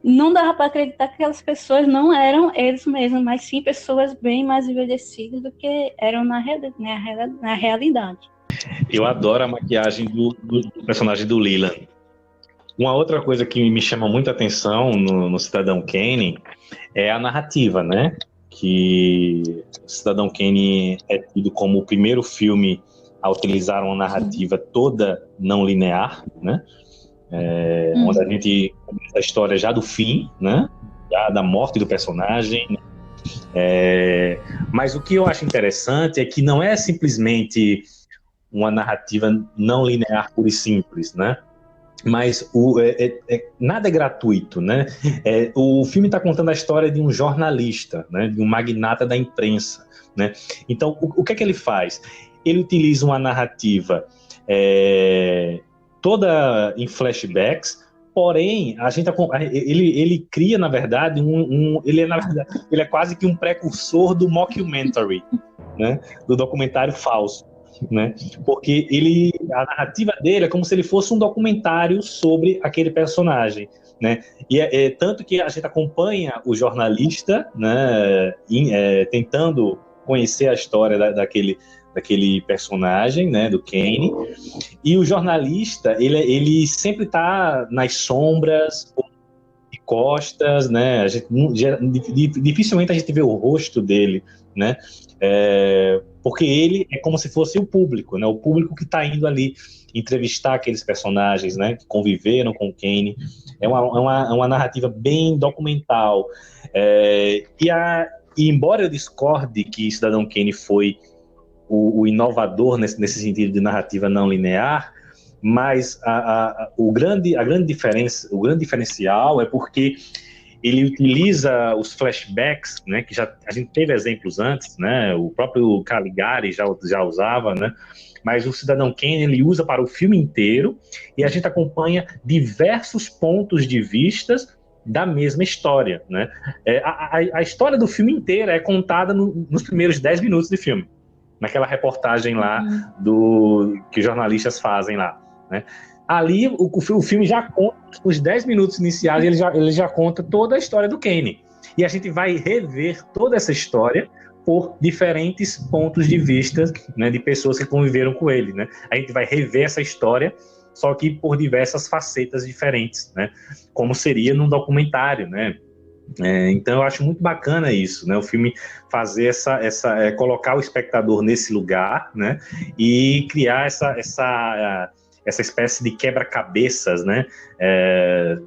não dava para acreditar que aquelas pessoas não eram eles mesmos, mas sim pessoas bem mais envelhecidas do que eram na realidade. Eu adoro a maquiagem do personagem do Leland. Uma outra coisa que me chama muita atenção no Cidadão Kane é a narrativa, né? Que o Cidadão Kane é tido como o primeiro filme a utilizar uma narrativa toda não linear, né? Onde a gente começa a história já do fim, né? Já da morte do personagem. Mas o que eu acho interessante é que não é simplesmente uma narrativa não linear pura e simples, né? Mas nada é gratuito, né? O filme está contando a história de um jornalista, né? De um magnata da imprensa, né? Então, o que é que ele faz? Ele utiliza uma narrativa toda em flashbacks, porém ele cria, na verdade, ele é quase que um precursor do mockumentary, né? Do documentário falso, né? Porque a narrativa dele é como se ele fosse um documentário sobre aquele personagem, né? E tanto que a gente acompanha o jornalista, né? Tentando conhecer a história daquele personagem, né, do Kane, e o jornalista, ele sempre está nas sombras, de costas, né, dificilmente a gente vê o rosto dele, né, porque ele é como se fosse o público, né, o público que está indo ali entrevistar aqueles personagens, né, que conviveram com o Kane. É uma narrativa bem documental, e embora eu discorde que Cidadão Kane foi o inovador nesse sentido de narrativa não linear, mas o grande diferencial é porque ele utiliza os flashbacks, né, que a gente teve exemplos antes, né, o próprio Caligari já usava, né, mas o Cidadão Kane ele usa para o filme inteiro e a gente acompanha diversos pontos de vista da mesma história, né. A história do filme inteiro é contada nos primeiros 10 minutos de filme, naquela reportagem lá que os jornalistas fazem lá, né? Ali o filme já conta, os 10 minutos iniciais ele já conta toda a história do Kane, e a gente vai rever toda essa história por diferentes pontos de vista, né, de pessoas que conviveram com ele, né? A gente vai rever essa história só que por diversas facetas diferentes, né? Como seria num documentário, né? Então eu acho muito bacana isso, né? O filme fazer colocar o espectador nesse lugar, né? E criar essa espécie de quebra-cabeças, né?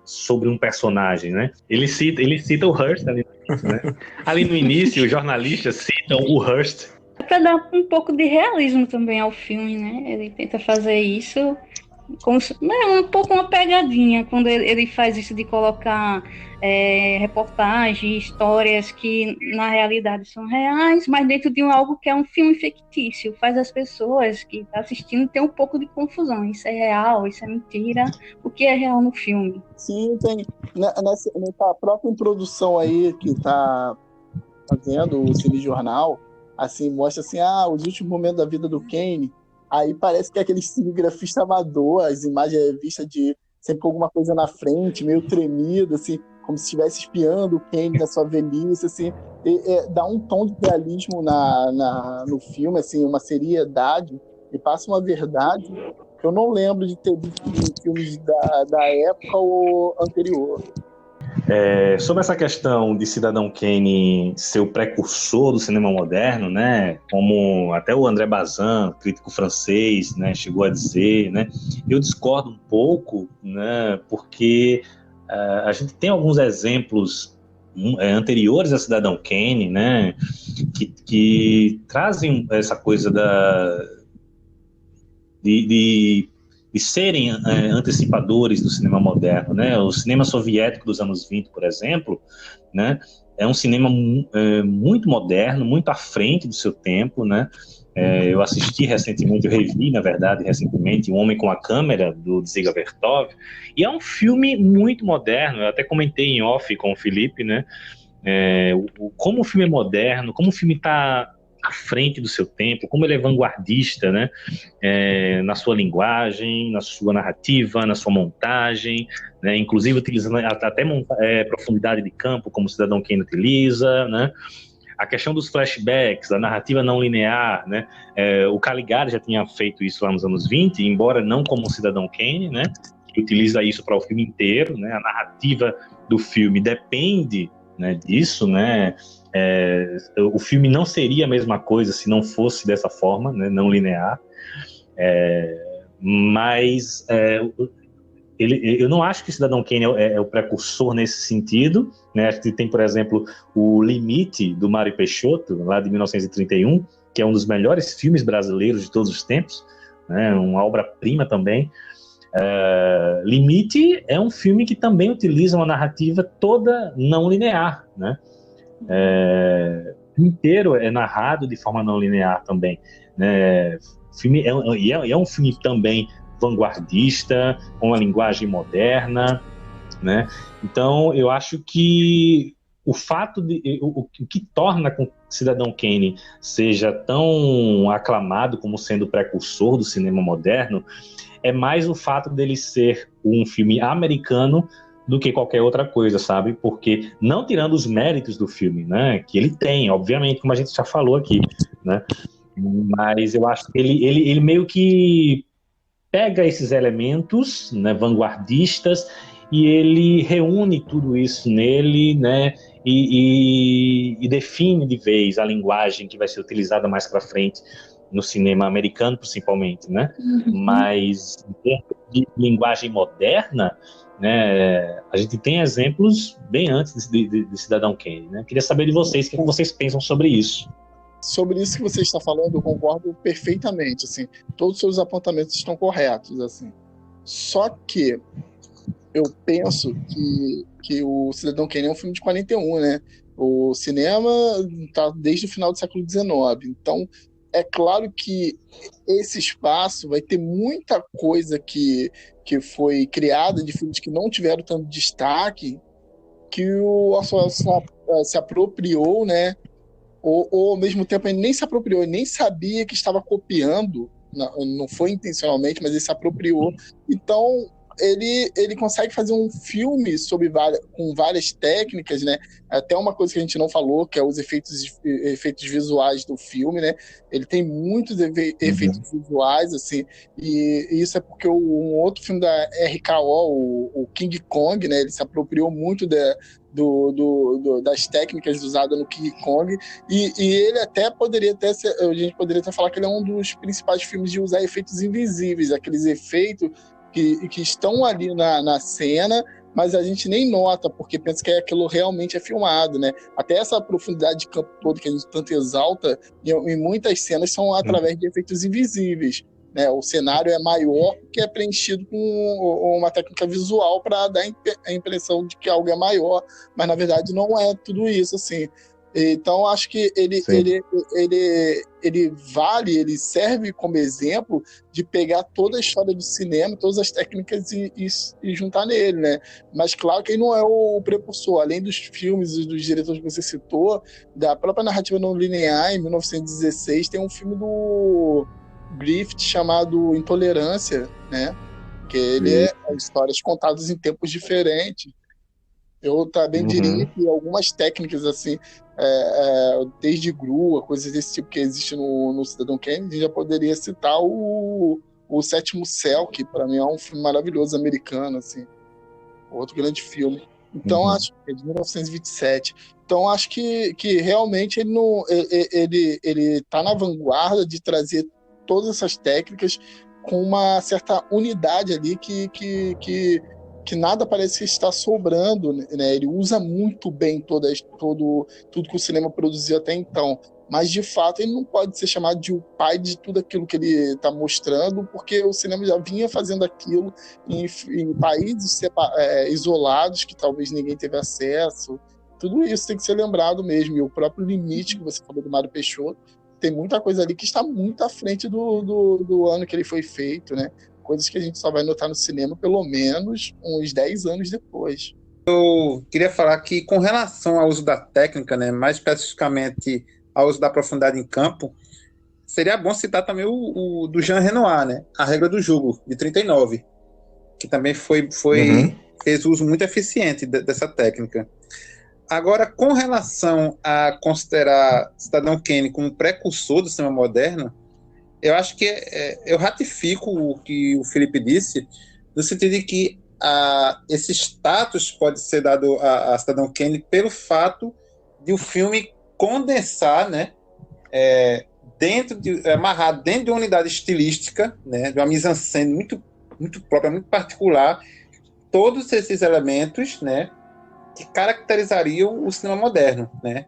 Sobre um personagem, né? Ele cita o Hearst ali no início, né? Ali no início, os jornalistas citam o Hearst. Para dar um pouco de realismo também ao filme, né? Ele tenta fazer isso como um pouco uma pegadinha quando ele faz isso de colocar reportagens, histórias que na realidade são reais, mas dentro de algo que é um filme fictício, faz as pessoas que estão assistindo ter um pouco de confusão. Isso é real, isso é mentira, o que é real no filme? Sim, tem. Nessa própria introdução aí que está fazendo o Cinejornal, assim, mostra assim, os últimos momentos da vida do Kane. Aí parece que é aquele cinegrafista amador, as imagens vistas sempre com alguma coisa na frente, meio tremido, assim, como se estivesse espiando o Kane na sua velhice, assim, dá um tom de realismo no filme, assim, uma seriedade, e passa uma verdade que eu não lembro de ter visto em filmes da época ou anterior. Sobre essa questão de Cidadão Kane ser o precursor do cinema moderno, né, como até o André Bazin, crítico francês, né, chegou a dizer, né, eu discordo um pouco, né, porque a gente tem alguns exemplos anteriores a Cidadão Kane, né, que trazem essa coisa de serem antecipadores do cinema moderno, né? O cinema soviético dos anos 20, por exemplo, né? É um cinema muito moderno, muito à frente do seu tempo, né? Eu assisti recentemente, eu revi, na verdade, recentemente, O Homem com a Câmera, do Dziga Vertov, e é um filme muito moderno, eu até comentei em off com o Felipe, né? Como o filme é moderno, como o filme está à frente do seu tempo, como ele é vanguardista, né? Na sua linguagem, na sua narrativa, na sua montagem, né? Inclusive utilizando até profundidade de campo, como o Cidadão Kane utiliza, né? A questão dos flashbacks, a narrativa não linear, né? O Caligari já tinha feito isso lá nos anos 20, embora não como o Cidadão Kane, né? Que utiliza isso para o filme inteiro, né? A narrativa do filme depende, né, disso, né? O filme não seria a mesma coisa se não fosse dessa forma, né, não linear, mas eu não acho que Cidadão Kane é o precursor nesse sentido, né? Acho que tem, por exemplo, o Limite, do Mário Peixoto, lá de 1931, que é um dos melhores filmes brasileiros de todos os tempos, né? Uma obra-prima também. Limite é um filme que também utiliza uma narrativa toda não linear, né? O inteiro é narrado de forma não linear também, né? O filme é um filme também vanguardista, com uma linguagem moderna, né? Então eu acho que o que torna que Cidadão Kane seja tão aclamado como sendo o precursor do cinema moderno é mais o fato dele ser um filme americano do que qualquer outra coisa, sabe? Porque, não tirando os méritos do filme, né? Que ele tem, obviamente, como a gente já falou aqui, né? Mas eu acho que ele meio que pega esses elementos, né, vanguardistas, e ele reúne tudo isso nele, né? E define de vez a linguagem que vai ser utilizada mais para frente no cinema americano, principalmente, né? Mas dentro de linguagem moderna, né, a gente tem exemplos bem antes de Cidadão Kane, né? Queria saber de vocês o que vocês pensam sobre isso. Sobre isso que você está falando, eu concordo perfeitamente, assim, todos os seus apontamentos estão corretos, assim. Só que eu penso que o Cidadão Kane é um filme de 41, né? O cinema está desde o final do século XIX, então é claro que esse espaço vai ter muita coisa que foi criada de filmes que não tiveram tanto destaque, que o Orson Welles se apropriou, né? Ou ao mesmo tempo ele nem se apropriou, ele nem sabia que estava copiando, não foi intencionalmente, mas ele se apropriou. Então ele consegue fazer um filme com várias técnicas, né? Até uma coisa que a gente não falou, que é os efeitos visuais do filme, né? Ele tem muitos efeitos visuais, assim, e isso é porque um outro filme da RKO, o King Kong, né? Ele se apropriou muito das técnicas usadas no King Kong, e ele até poderia a gente poderia até falar que ele é um dos principais filmes de usar efeitos invisíveis, aqueles efeitos que estão ali na cena, mas a gente nem nota, porque pensa que aquilo realmente é filmado, né? Até essa profundidade de campo todo que a gente tanto exalta, em muitas cenas são através de efeitos invisíveis, né? O cenário é maior porque é preenchido com uma técnica visual para dar a impressão de que algo é maior, mas na verdade não é tudo isso, assim. Então acho que ele serve como exemplo de pegar toda a história do cinema, todas as técnicas e juntar nele, né? Mas claro que ele não é o precursor, além dos filmes e dos diretores que você citou, da própria narrativa não linear. Em 1916 tem um filme do Griffith chamado Intolerância, né? Que ele é histórias contadas em tempos diferentes. Eu também diria que algumas técnicas, assim, desde grua, coisas desse tipo que existe no Cidadão Kane, a gente já poderia citar o Sétimo Céu, que para mim é um filme maravilhoso americano, assim, outro grande filme. Então acho que é de 1927. Então acho que realmente ele tá na vanguarda de trazer todas essas técnicas com uma certa unidade ali que nada parece estar sobrando, né? Ele usa muito bem tudo que o cinema produziu até então, mas de fato ele não pode ser chamado de o pai de tudo aquilo que ele está mostrando, porque o cinema já vinha fazendo aquilo em países isolados, que talvez ninguém teve acesso. Tudo isso tem que ser lembrado mesmo, e o próprio limite que você falou do Mário Peixoto, tem muita coisa ali que está muito à frente do ano que ele foi feito, né? Coisas que a gente só vai notar no cinema pelo menos uns 10 anos depois. Eu queria falar que, com relação ao uso da técnica, né, mais especificamente ao uso da profundidade em campo, seria bom citar também o do Jean Renoir, né, A Regra do Jogo, de 39, que também fez uso muito eficiente dessa técnica. Agora, com relação a considerar Cidadão Kane como precursor do cinema moderno, eu acho que eu ratifico o que o Felipe disse, no sentido de que esse status pode ser dado a Cidadão Kane pelo fato de o filme condensar, né, amarrar dentro de uma unidade estilística, né, de uma mise-en-scène muito, muito própria, muito particular, todos esses elementos, né, que caracterizariam o cinema moderno, né?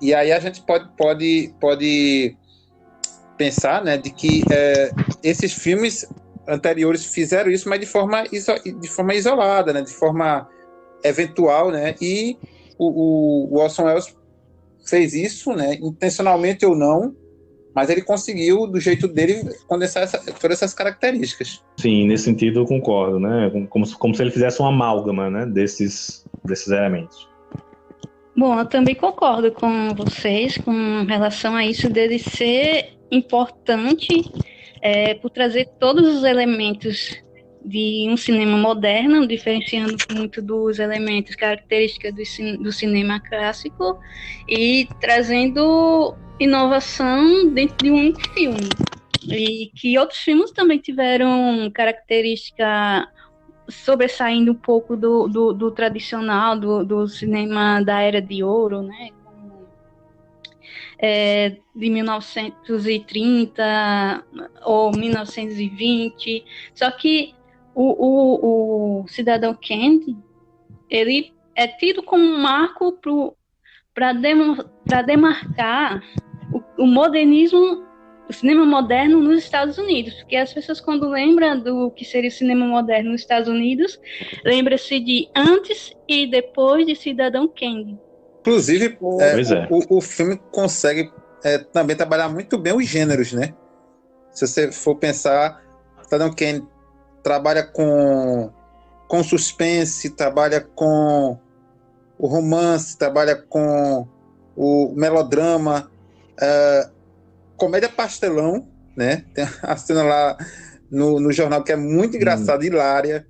E aí a gente pode pensar, né, de que esses filmes anteriores fizeram isso, mas de forma isolada, né, de forma eventual, né, e o Orson Welles fez isso, né, intencionalmente ou não, mas ele conseguiu, do jeito dele, condensar todas essas características. Sim, nesse sentido eu concordo, né, como se ele fizesse uma amálgama, né, desses elementos. Bom, eu também concordo com vocês com relação a isso dele ser importante por trazer todos os elementos de um cinema moderno, diferenciando muito dos elementos característicos do cinema clássico e trazendo inovação dentro de um único filme. E que outros filmes também tiveram característica sobressaindo um pouco do tradicional, do cinema da Era de Ouro, né? De 1930 ou 1920. Só que o Cidadão Kane, ele é tido como um marco para demarcar o modernismo, o cinema moderno nos Estados Unidos, porque as pessoas, quando lembram do que seria o cinema moderno nos Estados Unidos, lembra-se de antes e depois de Cidadão Kane. Inclusive, o filme consegue também trabalhar muito bem os gêneros, né? Se você for pensar, Cidadão Kane trabalha com suspense, trabalha com o romance, trabalha com o melodrama, comédia pastelão, né? Tem a cena lá no jornal, que é muito engraçado, hilária.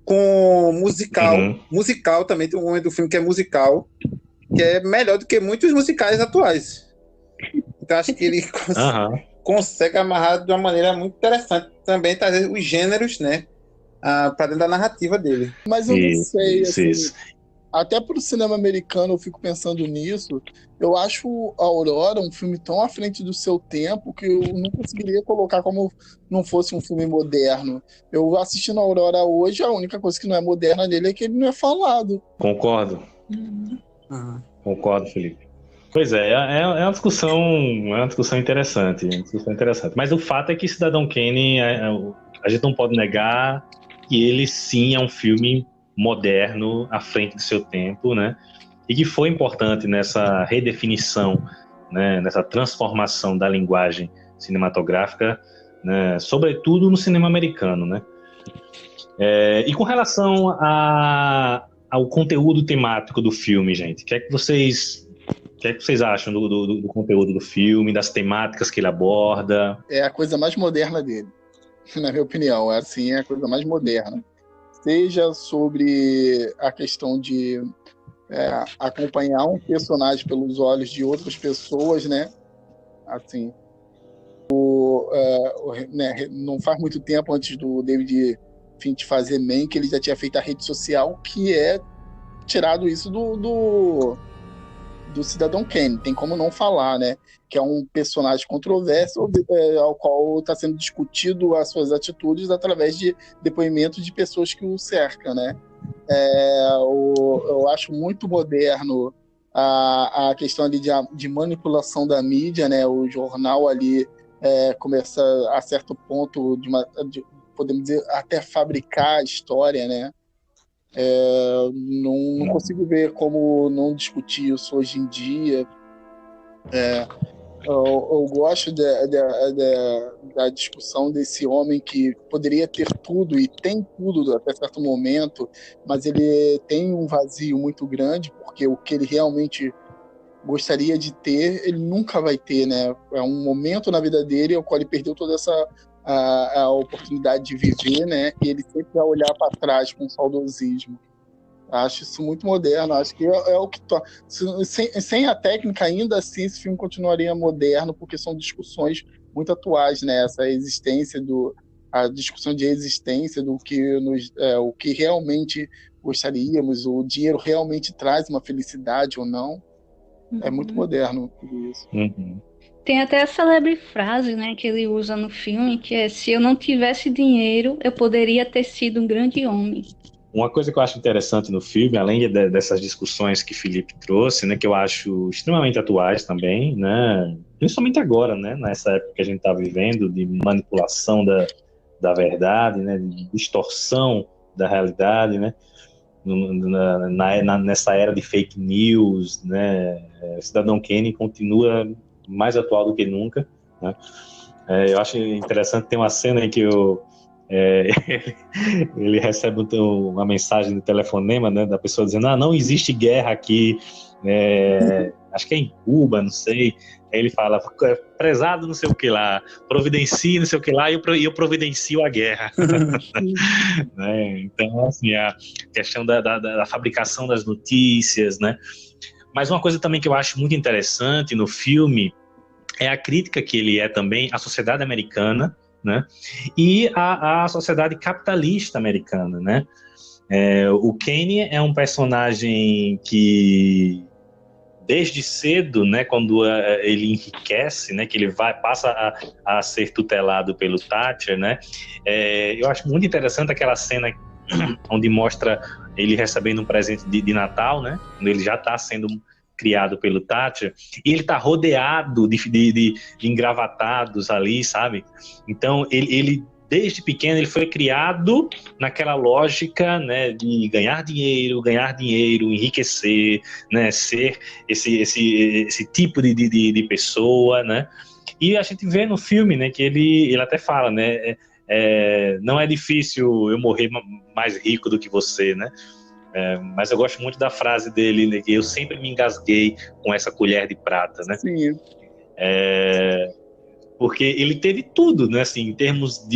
Com musical. Musical também, tem um momento do filme que é musical, que é melhor do que muitos musicais atuais. Então acho que ele consegue amarrar de uma maneira muito interessante também, trazer os gêneros, né, para dentro da narrativa dele. Mas eu não sei, assim, até pro cinema americano eu fico pensando nisso. Eu acho Aurora um filme tão à frente do seu tempo que eu não conseguiria colocar como não fosse um filme moderno. Eu assistindo Aurora hoje, a única coisa que não é moderna nele é que ele não é falado. Concordo. Concordo, Felipe. Pois é uma discussão interessante, Mas o fato é que Cidadão Kane, a gente não pode negar que ele sim é um filme moderno, à frente do seu tempo, né? E que foi importante nessa redefinição, né? Nessa transformação da linguagem cinematográfica, né? Sobretudo no cinema americano, né? E com relação ao conteúdo temático do filme, gente, o que é que vocês acham do conteúdo do filme, das temáticas que ele aborda? É a coisa mais moderna dele, na minha opinião. É a coisa mais moderna. Seja sobre a questão de acompanhar um personagem pelos olhos de outras pessoas, né? Assim, não faz muito tempo antes do David Fincher fazer Man, que ele já tinha feito a Rede Social, que é tirado isso do Cidadão Kane, tem como não falar, né? Que é um personagem controverso ao qual está sendo discutido as suas atitudes através de depoimentos de pessoas que o cercam, né? Eu acho muito moderno a questão ali de manipulação da mídia, né? O jornal ali começa a certo ponto podemos dizer, até fabricar a história, né? Não consigo ver como não discutir isso hoje em dia. Eu gosto da discussão desse homem que poderia ter tudo e tem tudo até certo momento, mas ele tem um vazio muito grande, porque o que ele realmente gostaria de ter, ele nunca vai ter, né? É um momento na vida dele ao qual ele perdeu toda a oportunidade de viver, né? E ele sempre vai olhar para trás com saudosismo. Acho isso muito moderno, acho que é o que sem a técnica, ainda assim esse filme continuaria moderno, porque são discussões muito atuais, né? A discussão de existência do que o que realmente gostaríamos, o dinheiro realmente traz uma felicidade ou não. É muito moderno tudo isso. Tem até a célebre frase, né, que ele usa no filme, que é: se eu não tivesse dinheiro, eu poderia ter sido um grande homem. Uma coisa que eu acho interessante no filme, além dessas discussões que Felipe trouxe, né, que eu acho extremamente atuais também, né, principalmente agora, né, nessa época que a gente está vivendo, de manipulação da verdade, né, de distorção da realidade, né, nessa era de fake news, né, Cidadão Kane continua mais atual do que nunca, né. Eu acho interessante, tem uma cena em que ele recebe uma mensagem de telefonema, né, da pessoa dizendo: não existe guerra aqui, acho que é em Cuba, não sei. Aí ele fala: prezado não sei o que lá, providencie não sei o que lá, e eu providencio a guerra. Né? Então, assim, a questão da fabricação das notícias, né? Mas uma coisa também que eu acho muito interessante no filme é a crítica que ele é também à sociedade americana, né? E a sociedade capitalista americana, né? O Kane é um personagem que desde cedo, né, quando ele enriquece, né, que ele passa a ser tutelado pelo Thatcher, né? Eu acho muito interessante aquela cena onde mostra ele recebendo um presente de Natal, né? Quando ele já está sendo criado pelo Thatcher, e ele está rodeado de engravatados ali, sabe? Então, ele desde pequeno, ele foi criado naquela lógica, né, de ganhar dinheiro, enriquecer, né, ser esse tipo de pessoa, né? E a gente vê no filme, né, que ele até fala, né, não é difícil eu morrer mais rico do que você, né? Mas eu gosto muito da frase dele, né, que eu sempre me engasguei com essa colher de prata, né? Sim. porque ele teve tudo, né, assim, em termos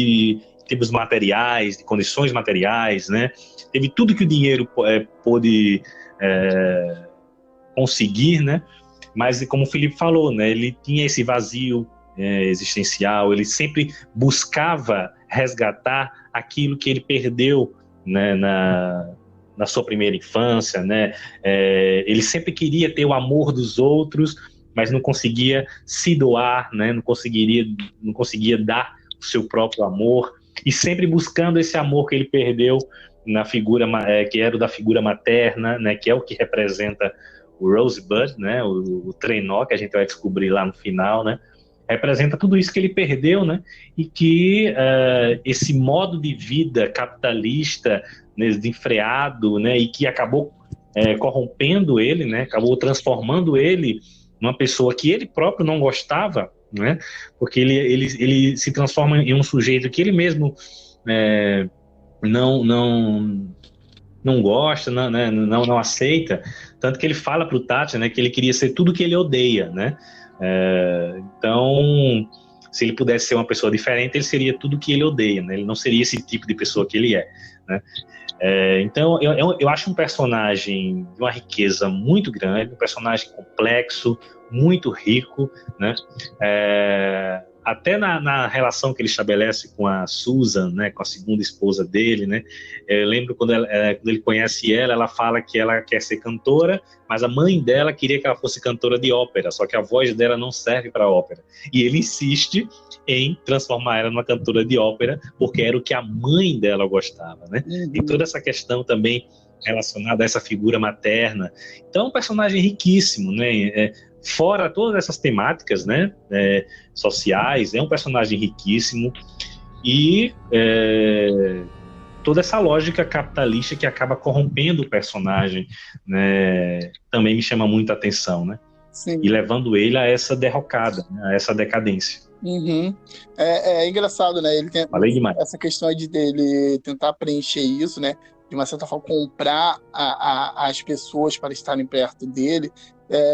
materiais, de condições materiais, né, teve tudo que o dinheiro pôde conseguir, né, mas como o Felipe falou, né, ele tinha esse vazio existencial, ele sempre buscava resgatar aquilo que ele perdeu, né, na sua primeira infância, né, ele sempre queria ter o amor dos outros, mas não conseguia se doar, né, não conseguia dar o seu próprio amor, e sempre buscando esse amor que ele perdeu na figura, que era o da figura materna, né, que é o que representa o Rosebud, né, o trenó, que a gente vai descobrir lá no final, né, representa tudo isso que ele perdeu, né, e que esse modo de vida capitalista, né, desenfreado, né, e que acabou corrompendo ele, né, acabou transformando ele numa pessoa que ele próprio não gostava, né, porque ele se transforma em um sujeito que ele mesmo não gosta, não aceita, tanto que ele fala para o Tatcha, né, que ele queria ser tudo que ele odeia, né. Então, se ele pudesse ser uma pessoa diferente, ele seria tudo que ele odeia, né? Ele não seria esse tipo de pessoa que ele é, né? Então, eu acho um personagem de uma riqueza muito grande, um personagem complexo, muito rico, né? Até na relação que ele estabelece com a Susan, né, com a segunda esposa dele, né, eu lembro quando ele conhece ela fala que ela quer ser cantora, mas a mãe dela queria que ela fosse cantora de ópera, só que a voz dela não serve para ópera, e ele insiste em transformar ela numa cantora de ópera, porque era o que a mãe dela gostava, né, e toda essa questão também relacionada a essa figura materna. Então é um personagem riquíssimo, né, fora todas essas temáticas, né, sociais, é um personagem riquíssimo, e toda essa lógica capitalista que acaba corrompendo o personagem, né, também me chama muita atenção, né? Sim. E levando ele a essa derrocada, né, a essa decadência. Uhum. É engraçado, né? Ele tem essa questão de dele tentar preencher isso, né? De uma certa forma, comprar as pessoas para estarem perto dele.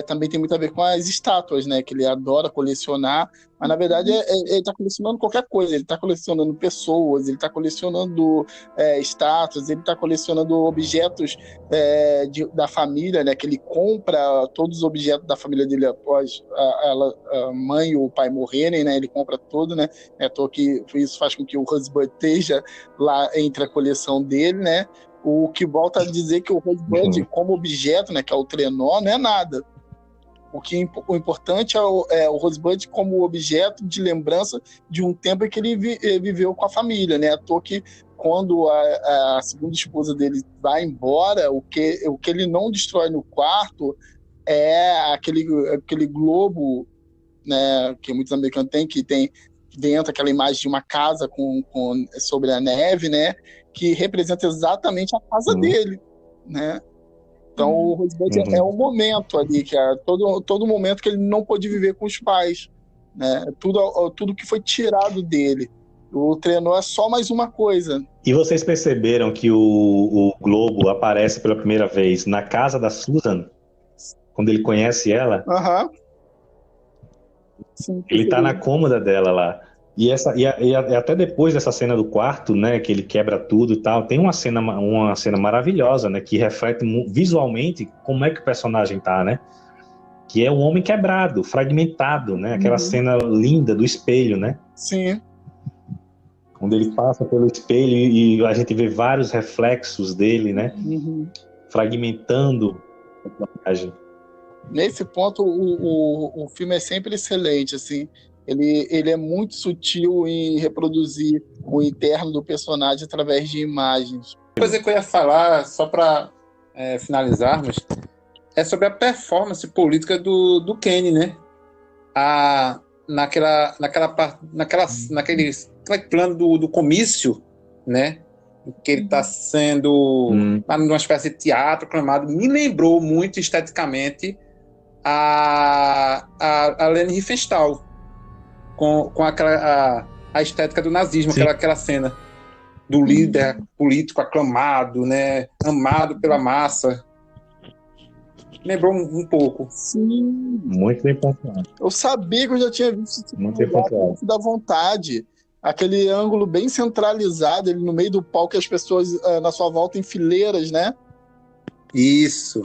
Também tem muito a ver com as estátuas, né? Que ele adora colecionar, mas na verdade ele está colecionando qualquer coisa. Ele está colecionando pessoas, ele está colecionando estátuas, ele está colecionando objetos da família, né? Que ele compra todos os objetos da família dele após a mãe e o pai morrerem, né? Ele compra tudo, né? Que isso faz com que o Rosebud esteja lá entre a coleção dele, né? O que volta a dizer que o Rosebud, como objeto, né, que é o trenó, não é nada. O importante é o Rosebud como objeto de lembrança de um tempo em que ele viveu com a família, né? À toa que quando a segunda esposa dele vai embora, o que ele não destrói no quarto é aquele globo, né, que muitos americanos têm, que tem dentro aquela imagem de uma casa sobre a neve, né, que representa exatamente a casa dele, né? Então o Rosebud é o momento ali, que é todo momento que ele não pôde viver com os pais, né? Tudo que foi tirado dele. O trenó é só mais uma coisa. E vocês perceberam que o globo aparece pela primeira vez na casa da Susan, quando ele conhece ela? Aham. Sim, ele tá na cômoda dela lá. E até depois dessa cena do quarto, né, que ele quebra tudo e tal, tem uma cena maravilhosa, né, que reflete visualmente como é que o personagem tá, né? Que é um homem quebrado, fragmentado, né? Aquela cena linda do espelho, né? Sim. Onde ele passa pelo espelho e a gente vê vários reflexos dele, né? Fragmentando a personagem. Nesse ponto, o filme é sempre excelente, assim. Ele é muito sutil em reproduzir o interno do personagem através de imagens. Uma coisa que eu ia falar, só para finalizarmos, é sobre a performance política do Kenny, né? Naquele plano do comício, né? Que ele está sendo numa espécie de teatro aclamado, me lembrou muito esteticamente a Leni Riefenstahl, com a estética do nazismo, aquela cena do líder político aclamado, né, amado pela massa. lembrou um pouco. Sim. Muito bem pontuado. Eu sabia que eu já tinha visto esse Muito bem lugar pontuado. da vontade. Aquele ângulo bem centralizado, ele no meio do palco e as pessoas na sua volta em fileiras, né? Isso.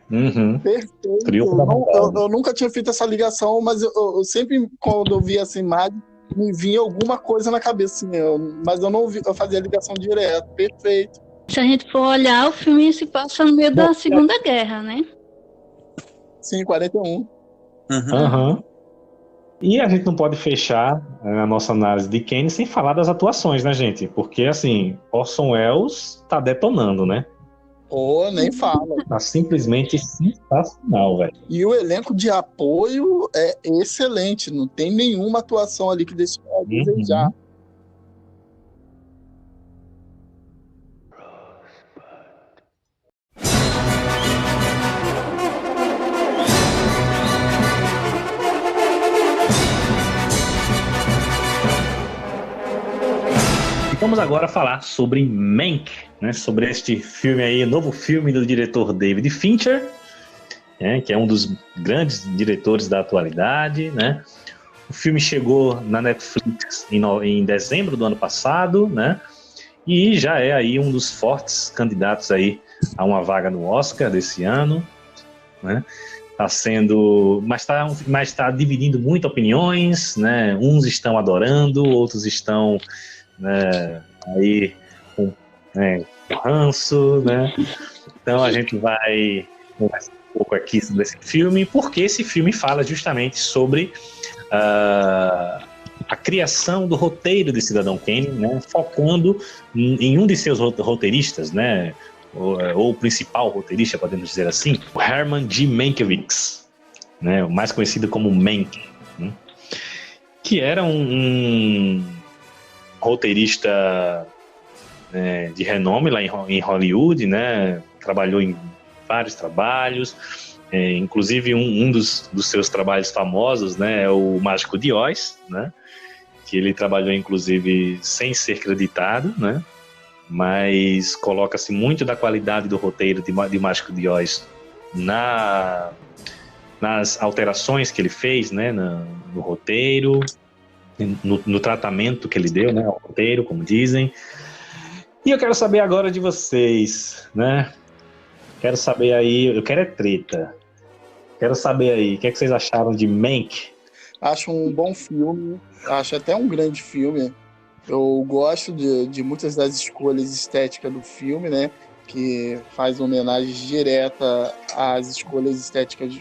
Uhum. Perfeito. Triunfo da vontade. Eu nunca tinha feito essa ligação, mas eu sempre, quando eu via essa imagem, me vinha alguma coisa na cabeça, assim, mas eu não vi, eu fazia a ligação direto. Perfeito. Se a gente for olhar, o filme se passa no meio da Segunda Guerra, né? Sim, 41. Uhum. E a gente não pode fechar a nossa análise de Kane sem falar das atuações, né, gente? Porque, assim, Orson Welles tá detonando, né? Nem fala. Tá simplesmente sensacional, velho. E o elenco de apoio é excelente, não tem nenhuma atuação ali que deixe a desejar. Vamos agora falar sobre Mank, né? Sobre este filme aí, novo filme do diretor David Fincher, né? Que é um dos grandes diretores da atualidade, né? O filme chegou na Netflix em dezembro do ano passado, né? E já é aí um dos fortes candidatos aí a uma vaga no Oscar desse ano, né? Tá sendo, mas tá dividindo muito opiniões, né? Uns estão adorando, outros estão, né, aí com ranço, né? Então a gente vai conversar um pouco aqui sobre esse filme, porque esse filme fala justamente sobre a criação do roteiro de Cidadão Kane, né? Focando em um de seus roteiristas, né? Ou o principal roteirista, podemos dizer assim, o Herman G. Mankiewicz, né? O mais conhecido como Mank, né? Que era um roteirista, né, de renome lá em Hollywood, né? Trabalhou em vários trabalhos, inclusive um dos seus trabalhos famosos, né, é o Mágico de Oz, né? Que ele trabalhou inclusive sem ser creditado, né? Mas coloca-se muito da qualidade do roteiro de Mágico de Oz nas alterações que ele fez, né, no roteiro, no tratamento que ele deu, né, ao roteiro, como dizem. E eu quero saber agora de vocês, né? Quero saber aí, eu quero é treta. Quero saber aí, o que é que vocês acharam de Mank? Acho um bom filme, acho até um grande filme. Eu gosto de muitas das escolhas estéticas do filme, né? Que faz homenagem direta às escolhas estéticas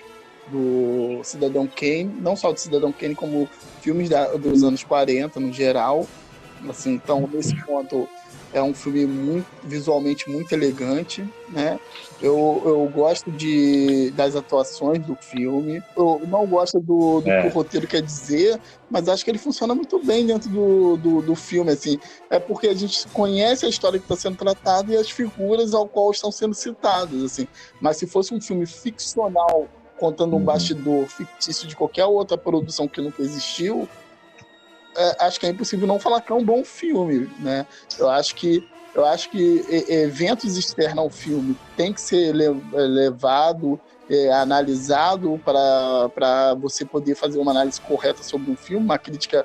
do Cidadão Kane, não só do Cidadão Kane, como filmes dos anos 40 no geral. Assim, então, nesse ponto, é um filme visualmente muito elegante, né? Eu gosto das atuações do filme. Eu não gosto do que o roteiro quer dizer, mas acho que ele funciona muito bem dentro do filme, assim. É porque a gente conhece a história que está sendo tratada e as figuras ao qual estão sendo citadas, assim. Mas se fosse um filme ficcional, contando um bastidor fictício de qualquer outra produção que nunca existiu, acho que é impossível não falar que é um bom filme, né? Eu acho que eventos externos ao filme tem que ser levado, analisado para você poder fazer uma análise correta sobre um filme, uma crítica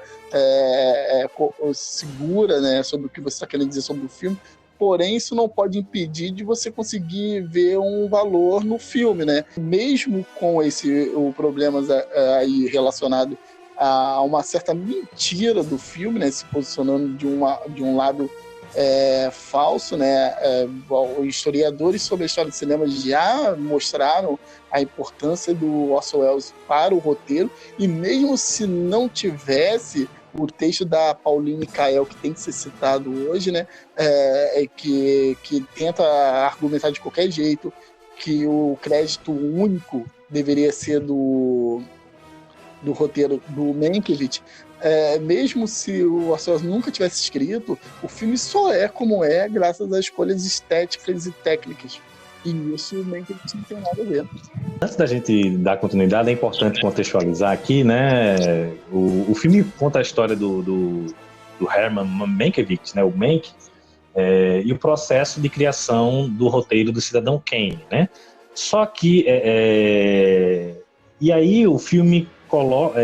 segura, né, sobre o que você está querendo dizer sobre o filme. Porém, isso não pode impedir de você conseguir ver um valor no filme, né? Mesmo com o problemas aí relacionado a uma certa mentira do filme, né, se posicionando de um lado falso, né? Historiadores sobre a história do cinema já mostraram a importância do Orson Welles para o roteiro, e mesmo se não tivesse o texto da Pauline Kael, que tem que ser citado hoje, né, que tenta argumentar de qualquer jeito que o crédito único deveria ser do roteiro do Mankiewicz, mesmo se o Orson Welles nunca tivesse escrito, o filme só é como é graças às escolhas estéticas e técnicas. E isso o Mankiewicz não tem nada a ver. Antes da gente dar continuidade, é importante contextualizar aqui, né? O filme conta a história do Herman Mankiewicz, né? O Mank, e o processo de criação do roteiro do Cidadão Kane, né? Só que e aí o filme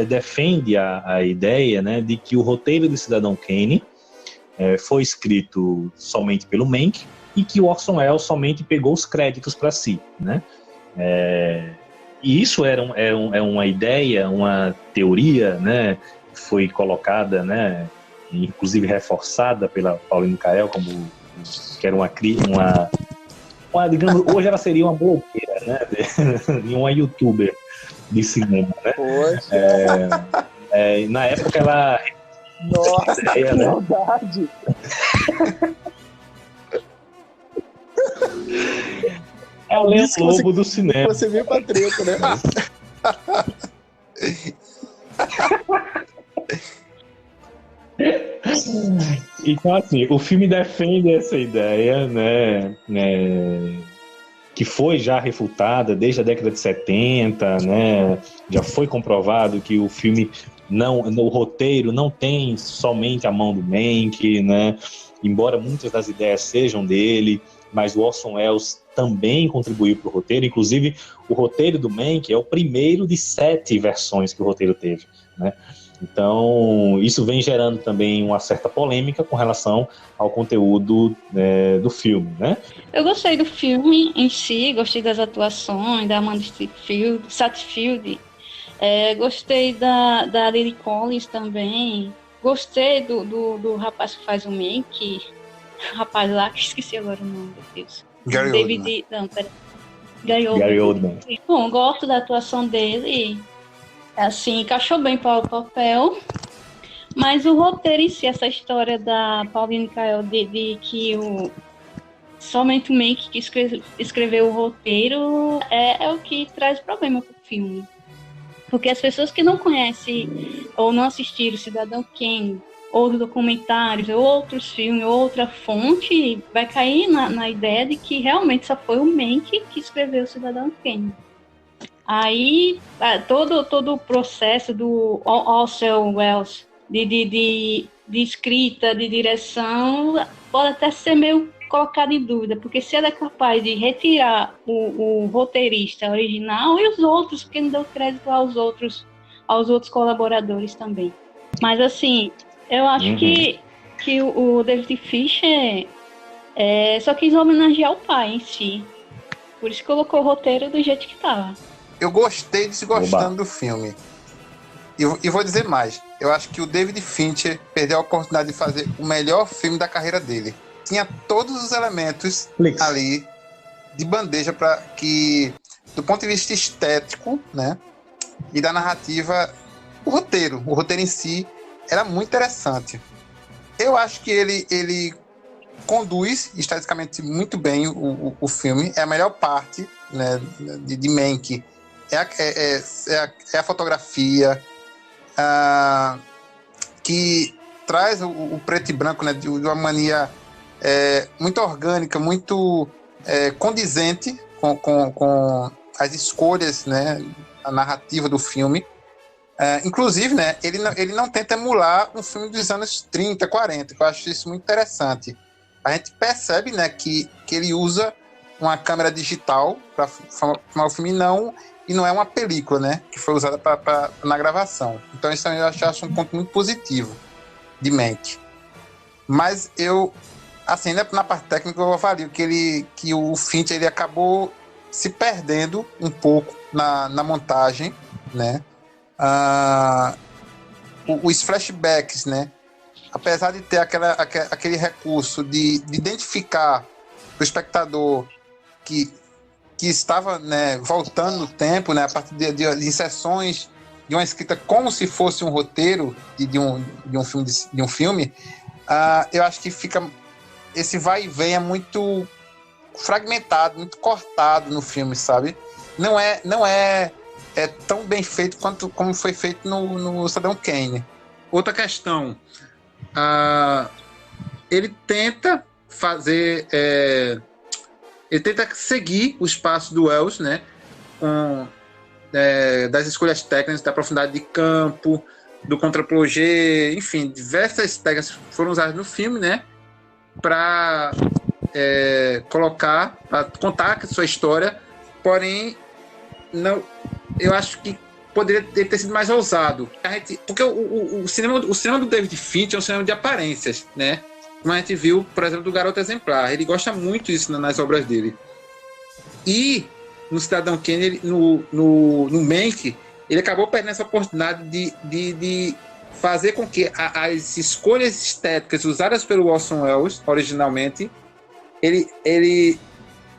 defende a ideia, né, de que o roteiro de Cidadão Kane foi escrito somente pelo Mank e que o Orson Welles somente pegou os créditos para si, né? E isso era uma ideia, uma teoria, né, que foi colocada, né, inclusive reforçada pela Pauline Kael, que era digamos, hoje ela seria uma blogueira, né, e uma youtuber de cinema, né? Na época ela... Nossa, que verdade! É o Leão Lobo do cinema. Você veio pra treta, né? Então, assim, o filme defende essa ideia, né, que foi já refutada desde a década de 70, né, já foi comprovado que o filme, o roteiro não tem somente a mão do Mank, né, embora muitas das ideias sejam dele, mas o Orson Welles também contribuiu para o roteiro. Inclusive, o roteiro do Mank é o primeiro de 7 versões que o roteiro teve, né? Então, isso vem gerando também uma certa polêmica com relação ao conteúdo do filme, né? Eu gostei do filme em si, gostei das atuações da Amanda Seyfried, gostei da Lily Collins também, gostei do rapaz que faz o Mank, rapaz lá, que esqueci agora o nome, meu Deus. Gary Oldman. Bom, gosto da atuação dele, assim, encaixou bem para o papel, mas o roteiro em si, essa história da Pauline Kael de que somente o Mank que escreveu o roteiro é o que traz problema para o filme. Porque as pessoas que não conhecem ou não assistiram Cidadão Kane, ou documentários, ou outros filmes, ou outra fonte, vai cair na ideia de que realmente só foi o Mank que escreveu Cidadão Kane. Aí, todo o processo do Orson Welles de escrita, de direção, pode até ser meio colocado em dúvida, porque se ele é capaz de retirar o roteirista original e os outros, porque não deu crédito aos outros colaboradores também. Mas, assim, eu acho que o David Fincher só quis homenagear o pai em si. Por isso colocou o roteiro do jeito que estava. Eu gostei desgostando do filme. E vou dizer mais. Eu acho que o David Fincher perdeu a oportunidade de fazer o melhor filme da carreira dele. Tinha todos os elementos ali de bandeja para que, do ponto de vista estético, né, e da narrativa, o roteiro em si era muito interessante. Eu acho que ele conduz esteticamente muito bem o filme. É a melhor parte, né, de Mank. É a fotografia que traz o preto e branco, né, de uma maneira muito orgânica, muito condizente com as escolhas, né, a narrativa do filme. Inclusive, né, ele não tenta emular um filme dos anos 30, 40, que eu acho isso muito interessante. A gente percebe, né, que ele usa uma câmera digital para filmar o filme e não é uma película, né, que foi usada na gravação. Então isso eu acho um ponto muito positivo de Mank. Mas eu, assim, na parte técnica eu avalio que o Fincher ele acabou se perdendo um pouco na montagem, né? Os flashbacks, né? Apesar de ter aquele recurso de identificar o espectador que estava, né, voltando no tempo, né, a partir de inserções de uma escrita como se fosse um roteiro de um filme, eu acho que fica esse vai e vem é muito fragmentado, muito cortado no filme, sabe? Não é tão bem feito como foi feito no Cidadão Kane. Outra questão, ele tenta fazer, ele tenta seguir os passos do Welles, né, das escolhas técnicas, da profundidade de campo, do contra-plongé, enfim, diversas técnicas foram usadas no filme, né, para contar a sua história porém, não, eu acho que poderia ter sido mais ousado. Porque o cinema do David Fincher é um cinema de aparências, né? Como a gente viu, por exemplo, do Garoto Exemplar. Ele gosta muito disso nas obras dele. E no Cidadão Kane, no Mank, ele acabou perdendo essa oportunidade de fazer com que as escolhas estéticas usadas pelo Orson Welles, originalmente, ele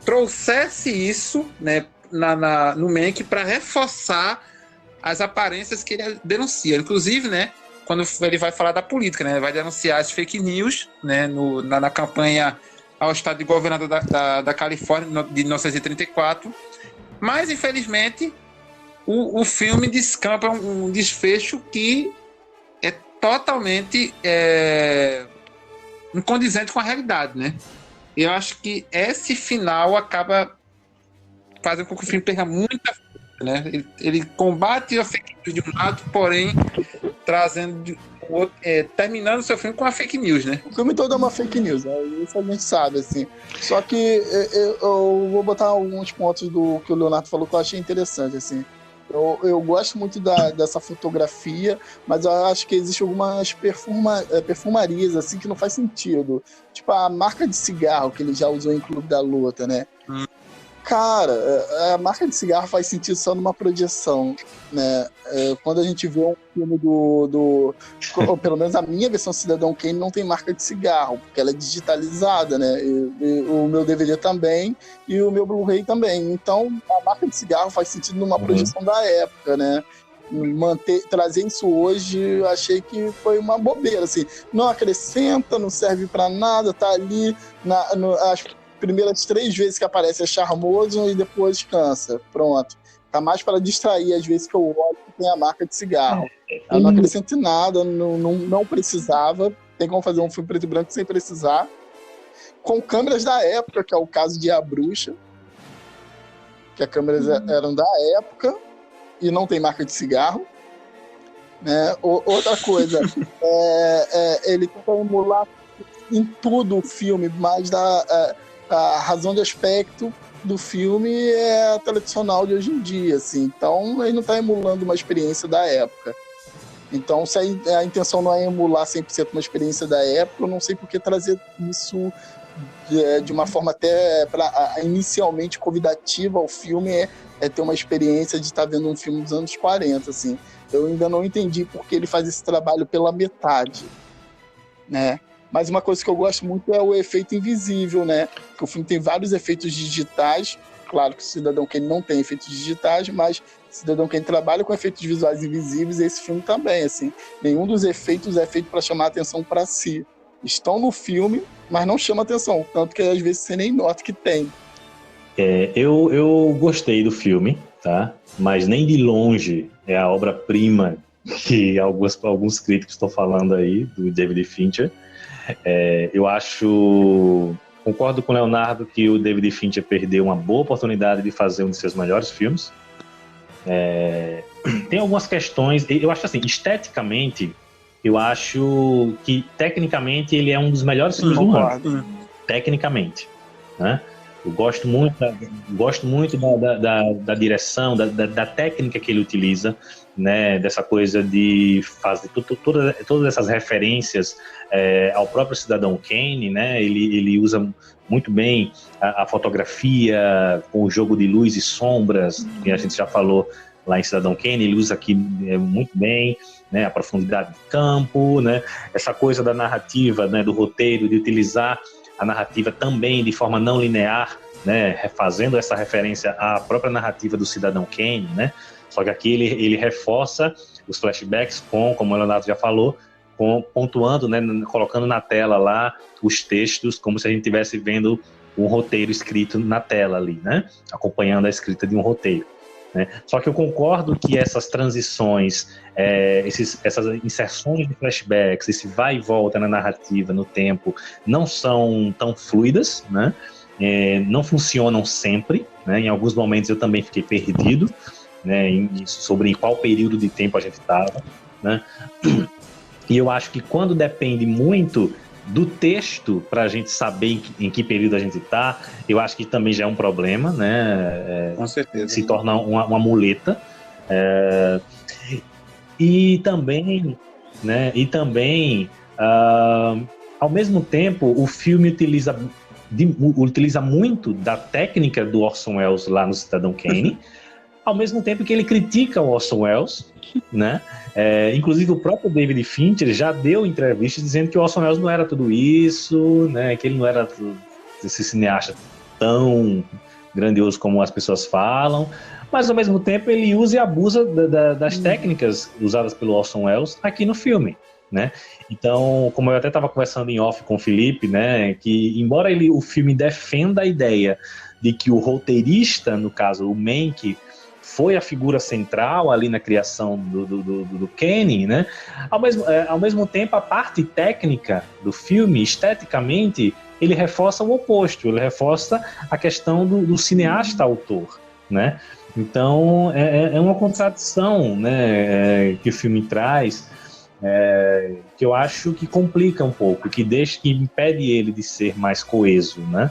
trouxesse isso, né, no Mank para reforçar as aparências que ele denuncia. Inclusive, né, quando ele vai falar da política, né, ele vai denunciar as fake news, né, na campanha ao estado de governador da Califórnia de 1934. Mas, infelizmente, o filme descampa um desfecho que é totalmente incondizente com a realidade, né? E eu acho que esse final acaba fazendo com que o filme perca muita força, né? Ele combate a fake news de um lado, porém trazendo terminando o seu filme com a fake news, né? O filme todo é uma fake news, né? Isso a gente sabe, assim. Só que eu vou botar alguns pontos do que o Leonardo falou que eu achei interessante, assim. Eu gosto muito dessa fotografia, mas eu acho que existem algumas perfumarias assim, que não faz sentido. Tipo a marca de cigarro que ele já usou em Clube da Luta, né? Cara, a marca de cigarro faz sentido só numa projeção, né? Quando a gente vê um filme ou pelo menos a minha versão Cidadão Kane não tem marca de cigarro, porque ela é digitalizada, né? O meu DVD também e o meu Blu-ray também. Então, a marca de cigarro faz sentido numa projeção da época, né? Trazer isso hoje, eu achei que foi uma bobeira, assim. Não acrescenta, não serve pra nada, tá ali as primeiras 3 vezes que aparece é charmoso e depois cansa. Pronto. Tá mais para distrair as vezes que eu olho que tem a marca de cigarro. Ela não acrescenta nada, não precisava. Tem como fazer um filme preto e branco sem precisar. Com câmeras da época, que é o caso de A Bruxa. Que as câmeras eram da época e não tem marca de cigarro. Né? Outra coisa, ele tenta emular em tudo o filme, mas a razão de aspecto do filme é a tradicional de hoje em dia, assim. Então ele não está emulando uma experiência da época. Então, se a intenção não é emular 100% uma experiência da época, eu não sei por que trazer isso de uma forma até inicialmente convidativa ao filme, ter uma experiência de estar vendo um filme dos anos 40, assim. Eu ainda não entendi por que ele faz esse trabalho pela metade, né? Mas uma coisa que eu gosto muito é o efeito invisível, né? Que o filme tem vários efeitos digitais. Claro que o Cidadão Kane não tem efeitos digitais, mas o Cidadão Kane trabalha com efeitos visuais invisíveis e esse filme também, assim. Nenhum dos efeitos é feito para chamar a atenção para si. Estão no filme, mas não chama atenção. Tanto que às vezes você nem nota que tem. Eu gostei do filme, tá? Mas nem de longe é a obra-prima que alguns críticos estão falando aí, do David Fincher. Eu concordo com o Leonardo que o David Fincher perdeu uma boa oportunidade de fazer um de seus melhores filmes. Tem algumas questões, eu acho assim, esteticamente, eu acho que tecnicamente ele é um dos melhores filmes do ano. Tecnicamente, né? Eu gosto muito da direção, da técnica que ele utiliza, né, dessa coisa de fazer todas essas referências ao próprio Cidadão Kane, né? Ele usa muito bem a fotografia com o jogo de luz e sombras, que a gente já falou lá em Cidadão Kane, ele usa aqui muito bem, né, a profundidade de campo, né, essa coisa da narrativa, né, do roteiro, de utilizar a narrativa também de forma não linear, né, fazendo essa referência à própria narrativa do Cidadão Kane, né? Só que aqui ele reforça os flashbacks como o Leonardo já falou, pontuando, né, colocando na tela lá os textos como se a gente estivesse vendo um roteiro escrito na tela ali, né? Acompanhando a escrita de um roteiro, né? Só que eu concordo que essas transições, essas inserções de flashbacks, esse vai e volta na narrativa, no tempo, não são tão fluidas, né? Não funcionam sempre, né? Em alguns momentos eu também fiquei perdido, né, sobre em qual período de tempo a gente estava, né? E eu acho que quando depende muito do texto para a gente saber em que período a gente está, eu acho que também já é um problema, né? Com certeza. Se torna uma muleta. E também, né? Ao mesmo tempo, o filme utiliza muito da técnica do Orson Welles lá no Cidadão Kane, ao mesmo tempo que ele critica o Orson Welles, né? Inclusive o próprio David Fincher já deu entrevistas dizendo que o Orson Welles não era tudo isso, né? Que ele não era esse cineasta tão grandioso como as pessoas falam, mas ao mesmo tempo ele usa e abusa das técnicas usadas pelo Orson Welles aqui no filme, né? Então, como eu até estava conversando em off com o Felipe, né, que embora o filme defenda a ideia de que o roteirista, no caso o Mank, foi a figura central ali na criação do Kane, né? Ao mesmo tempo, a parte técnica do filme, esteticamente, ele reforça o oposto, ele reforça a questão do cineasta-autor, né? Então, é uma contradição, né, que o filme traz, que eu acho que complica um pouco, que impede ele de ser mais coeso, né?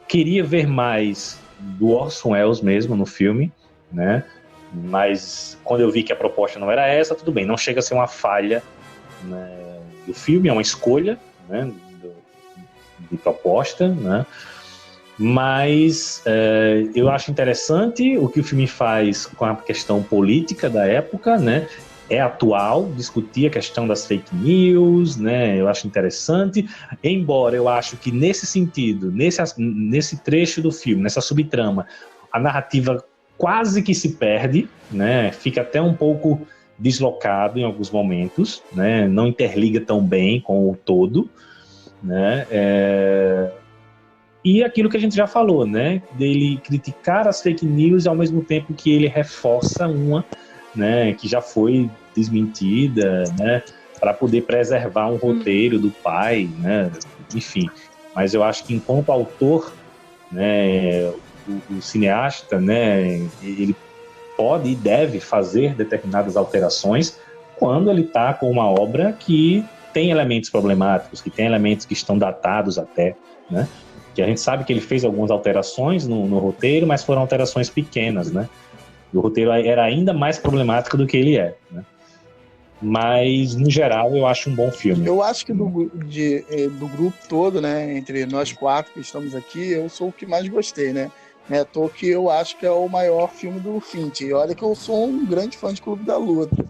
Queria ver mais do Orson Welles mesmo no filme, né? Mas quando eu vi que a proposta não era essa, tudo bem, não chega a ser uma falha, né, do filme, é uma escolha, né, de proposta, né? Mas eu acho interessante o que o filme faz com a questão política da época, né? É atual, discutir a questão das fake news, né? Eu acho interessante, embora eu acho que nesse sentido, nesse trecho do filme, nessa subtrama, a narrativa quase que se perde, né? Fica até um pouco deslocado em alguns momentos, né? Não interliga tão bem com o todo, né? E aquilo que a gente já falou, né? Dele criticar as fake news ao mesmo tempo que ele reforça uma, né, que já foi desmentida, né, para poder preservar um roteiro do pai, né, enfim. Mas eu acho que enquanto autor, né, o cineasta, né, ele pode e deve fazer determinadas alterações quando ele está com uma obra que tem elementos problemáticos, que tem elementos que estão datados até, né, que a gente sabe que ele fez algumas alterações no roteiro, mas foram alterações pequenas, né. O roteiro era ainda mais problemático do que ele é, né? Mas, no geral, eu acho um bom filme. Eu acho que do grupo todo, né, entre nós quatro que estamos aqui, eu sou o que mais gostei, né? Que eu acho que é o maior filme do Fincher. E olha que eu sou um grande fã de Clube da Luta.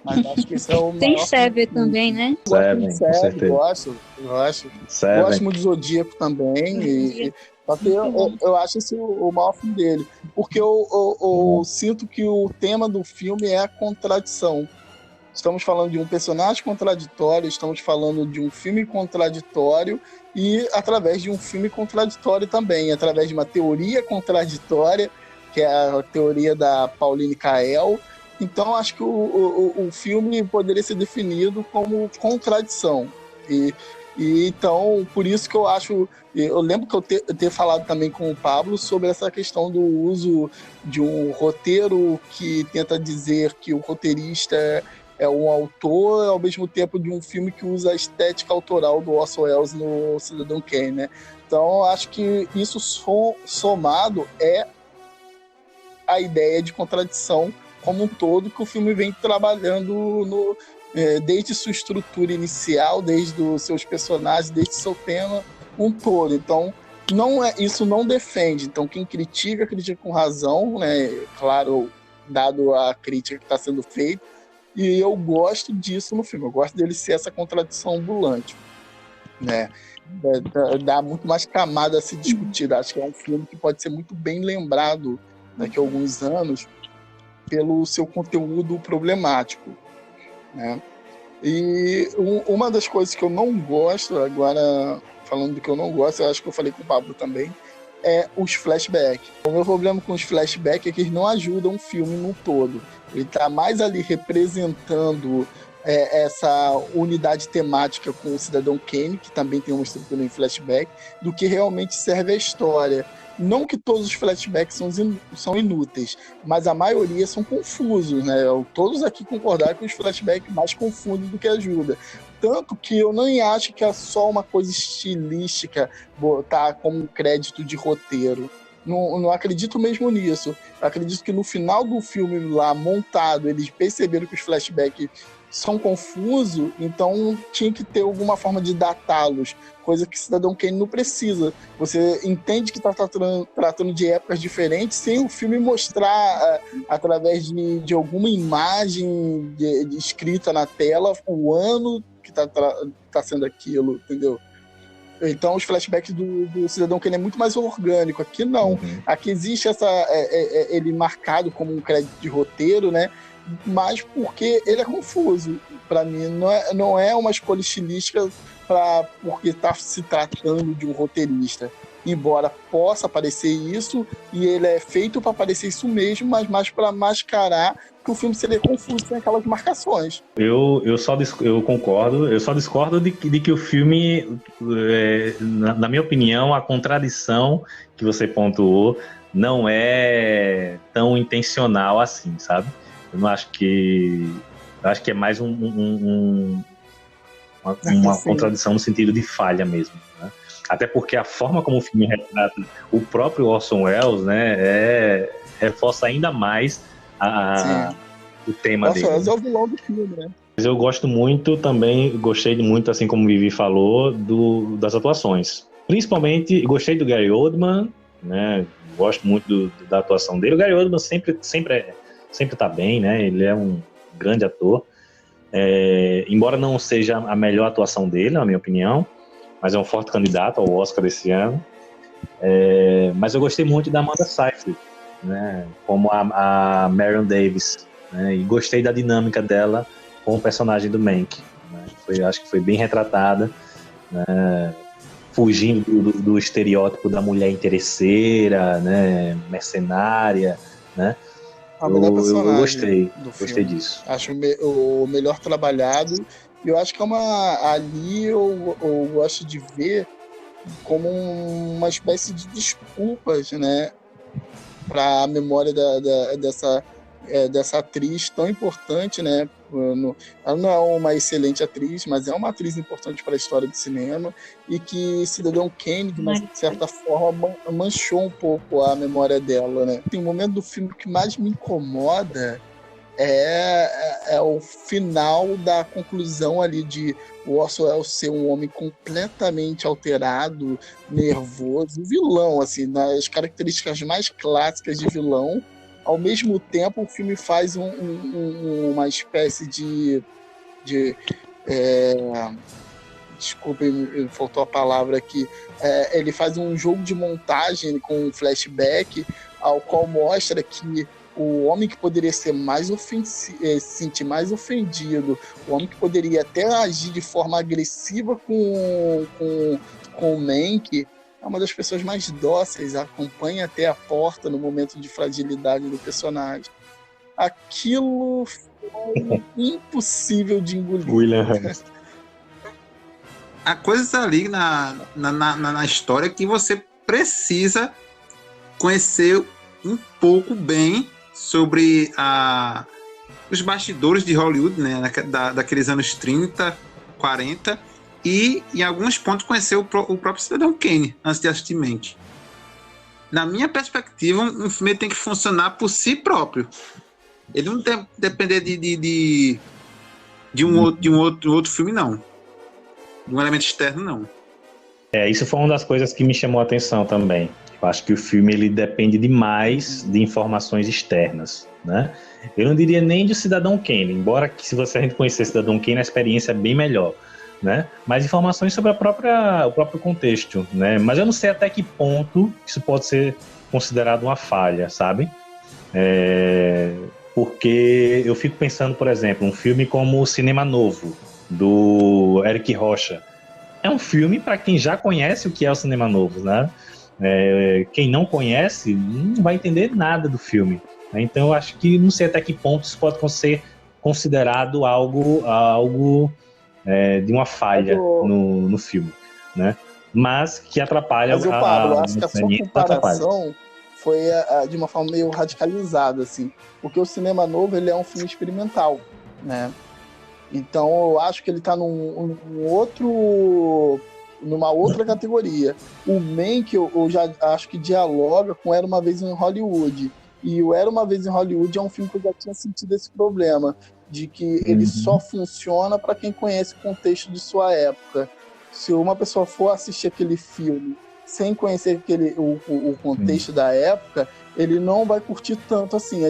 Mas acho que esse é o Tem maior Seven também, né? Seven, com certeza. Gosto. Gosto muito de Zodíaco também. Só que eu acho esse o maior filme dele. Porque eu sinto que o tema do filme é a contradição. Estamos falando de um personagem contraditório, estamos falando de um filme contraditório e através de um filme contraditório também, através de uma teoria contraditória, que é a teoria da Pauline Kael. Então, acho que o filme poderia ser definido como contradição. E então, por isso que eu acho... Eu lembro que eu ter falado também com o Pablo sobre essa questão do uso de um roteiro que tenta dizer que o roteirista é um autor, ao mesmo tempo de um filme que usa a estética autoral do Orson Welles no Cidadão Kane, né? Então, acho que isso somado é a ideia de contradição como um todo que o filme vem trabalhando desde sua estrutura inicial, desde os seus personagens, desde seu tema um todo. Então, isso não defende. Então, quem critica com razão, né? Claro, dado a crítica que está sendo feita. E eu gosto disso no filme. Eu gosto dele ser essa contradição ambulante, né? Dá muito mais camada a se discutir. Acho que é um filme que pode ser muito bem lembrado daqui a alguns anos pelo seu conteúdo problemático, né? E uma das coisas que eu não gosto, agora falando do que eu não gosto, eu acho que eu falei com o Pablo também, é os flashbacks. O meu problema com os flashbacks é que eles não ajudam o filme no todo. Ele está mais ali representando essa unidade temática com o Cidadão Kane, que também tem uma estrutura em flashback, do que realmente serve a história. Não que todos os flashbacks são inúteis, mas a maioria são confusos, né? Todos aqui concordaram que os flashbacks mais confundem do que ajudam. Tanto que eu nem acho que é só uma coisa estilística botar como crédito de roteiro. Não acredito mesmo nisso. Eu acredito que no final do filme lá montado, eles perceberam que os flashbacks são confusos, então tinha que ter alguma forma de datá-los, coisa que Cidadão Kane não precisa. Você entende que está tratando de épocas diferentes sem o filme mostrar, através de alguma imagem escrita na tela, o ano que tá sendo aquilo, entendeu? Então os flashbacks do Cidadão Kane é muito mais orgânico. Aqui não. Aqui existe ele marcado como um crédito de roteiro, né? Mas porque ele é confuso. Para mim, não é uma escolha estilística porque está se tratando de um roteirista. Embora possa parecer isso, e ele é feito para parecer isso mesmo, mas mais para mascarar que o filme seria confuso sem aquelas marcações. Eu concordo, eu só discordo de que o filme, na minha opinião, a contradição que você pontuou não é tão intencional assim, sabe? Eu não acho que... Eu acho que é mais uma contradição no sentido de falha mesmo, né? Até porque a forma como o filme retrata o próprio Orson Welles, né, reforça ainda mais o tema dele. Orson Welles é o vilão do filme, né? Mas eu gosto muito também, gostei muito, assim como o Vivi falou, das atuações. Principalmente, gostei do Gary Oldman, né, gosto muito da atuação dele. O Gary Oldman sempre tá bem, né, ele é um grande ator. Embora não seja a melhor atuação dele, na minha opinião, mas é um forte candidato ao Oscar desse ano. Mas eu gostei muito da Amanda Seyfried, né, como a Marion Davis, né, e gostei da dinâmica dela com o personagem do Mank, né, acho que foi bem retratada, né, fugindo do estereótipo da mulher interesseira, né, mercenária, né. Eu gostei disso. Acho o melhor trabalhado. E eu acho que ali eu gosto de ver como uma espécie de desculpas, né, para a memória dessa atriz tão importante, né? Ela não é uma excelente atriz, mas é uma atriz importante para a história do cinema, e que Cidadão Kane, de uma certa forma, manchou um pouco a memória dela, né? Tem um momento do filme que mais me incomoda é o final da conclusão ali de o Orson Welles ser um homem completamente alterado, nervoso, vilão, assim, nas características mais clássicas de vilão. Ao mesmo tempo, o filme faz uma espécie de desculpem, faltou a palavra aqui. Ele faz um jogo de montagem com um flashback, ao qual mostra que o homem que poderia ser se sentir mais ofendido, o homem que poderia até agir de forma agressiva com o Mank, é uma das pessoas mais dóceis, acompanha até a porta no momento de fragilidade do personagem. Aquilo foi impossível de engolir. William Hurt. Há coisas ali na história que você precisa conhecer um pouco bem sobre os bastidores de Hollywood, né, daqueles anos 30, 40, e em alguns pontos conhecer o próprio Cidadão Kane antes de assistir Mank. Na minha perspectiva, um filme tem que funcionar por si próprio. Ele não tem que depender de um outro filme, não. De um elemento externo, não. Isso foi uma das coisas que me chamou a atenção também. Eu acho que o filme ele depende demais de informações externas, né? Eu não diria nem de Cidadão Kane, embora que se a gente conhecer Cidadão Kane, a experiência é bem melhor, né? Mas informações sobre o próprio contexto, né? Mas eu não sei até que ponto isso pode ser considerado uma falha, sabe? Porque eu fico pensando, por exemplo, um filme como o Cinema Novo, do Eric Rocha. É um filme para quem já conhece o que é o Cinema Novo, né? Quem não conhece não vai entender nada do filme, né? Então eu acho que não sei até que ponto isso pode ser considerado algo de uma falha no filme, né? Mas que atrapalha. Mas Pablo, acho que a sua comparação foi de uma forma meio radicalizada, assim, porque o Cinema Novo ele é um filme experimental, né? Então eu acho que ele está numa outra categoria. O Mank eu já acho que dialoga com Era Uma Vez em Hollywood. E o Era Uma Vez em Hollywood é um filme que eu já tinha sentido esse problema, de que ele só funciona para quem conhece o contexto de sua época. Se uma pessoa for assistir aquele filme sem conhecer o contexto da época, ele não vai curtir tanto assim.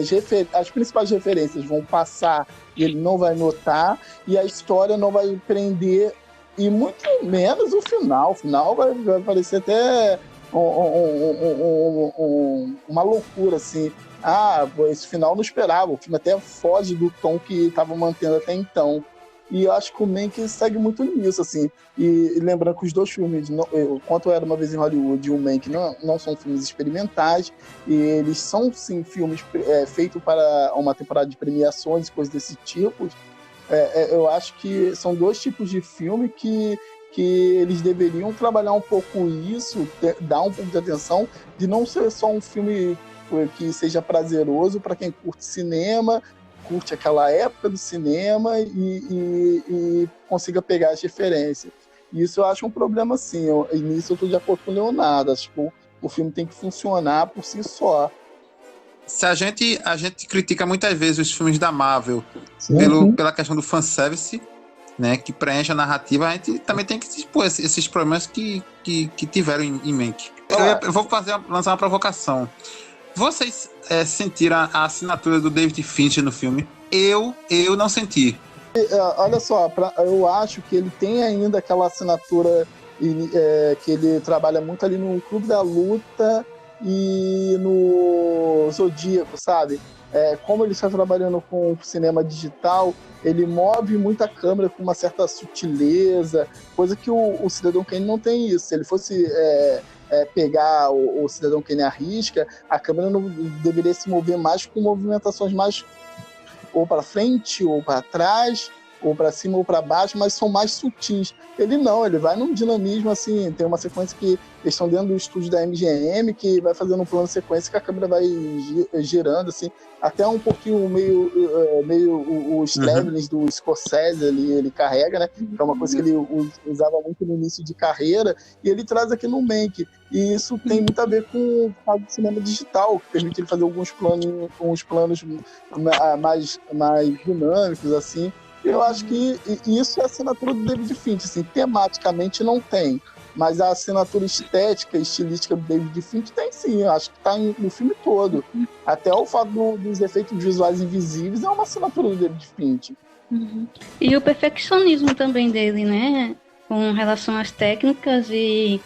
As principais referências vão passar e ele não vai notar, e a história não vai prender, e muito menos o final. O final vai parecer até uma loucura, assim. Esse final não esperava. O filme até foge do tom que estava mantendo até então. E eu acho que o Mank segue muito nisso, assim. E lembrando que os dois filmes, quanto Era Uma Vez em Hollywood e o Mank, não são filmes experimentais, e eles são, sim, filmes feitos para uma temporada de premiações e coisas desse tipo. Eu acho que são dois tipos de filme que eles deveriam trabalhar um pouco isso, dar um pouco de atenção, de não ser só um filme que seja prazeroso para quem curte cinema, curte aquela época do cinema e consiga pegar as referências. E isso eu acho um problema, sim. E nisso eu estou de acordo com o Leonardo. Acho que o filme tem que funcionar por si só. Se a gente critica muitas vezes os filmes da Marvel pela questão do fanservice, né, que preenche a narrativa, a gente também tem que expor esses problemas que tiveram em mente. Eu vou lançar uma provocação. Vocês sentiram a assinatura do David Fincher no filme? Eu não senti. Olha só, eu acho que ele tem ainda aquela assinatura que ele trabalha muito ali no Clube da Luta e no Zodíaco, sabe? Como ele está trabalhando com cinema digital, ele move muita câmera com uma certa sutileza, coisa que o Cidadão Kane não tem isso. Se ele fosse pegar o Cidadão Kane à risca, a câmera não deveria se mover mais com movimentações mais ou para frente, ou para trás, ou para cima ou para baixo, mas são mais sutis. Ele não, ele vai num dinamismo assim. Tem uma sequência que eles estão dentro do estúdio da MGM, que vai fazendo um plano de sequência que a câmera vai girando assim, até um pouquinho meio os travelings do Scorsese ele carrega, né? Que é uma coisa que ele usava muito no início de carreira, e ele traz aqui no Mank. E isso tem muito a ver com o cinema digital, que permite ele fazer alguns planos mais dinâmicos, assim. Eu acho que isso é a assinatura do David Fincher, assim, tematicamente não tem, mas a assinatura estética e estilística do David Fincher tem, sim. Eu acho que está no filme todo. Até o fato dos efeitos visuais invisíveis é uma assinatura do David Fincher. Uhum. E o perfeccionismo também dele, né? Com relação às técnicas e,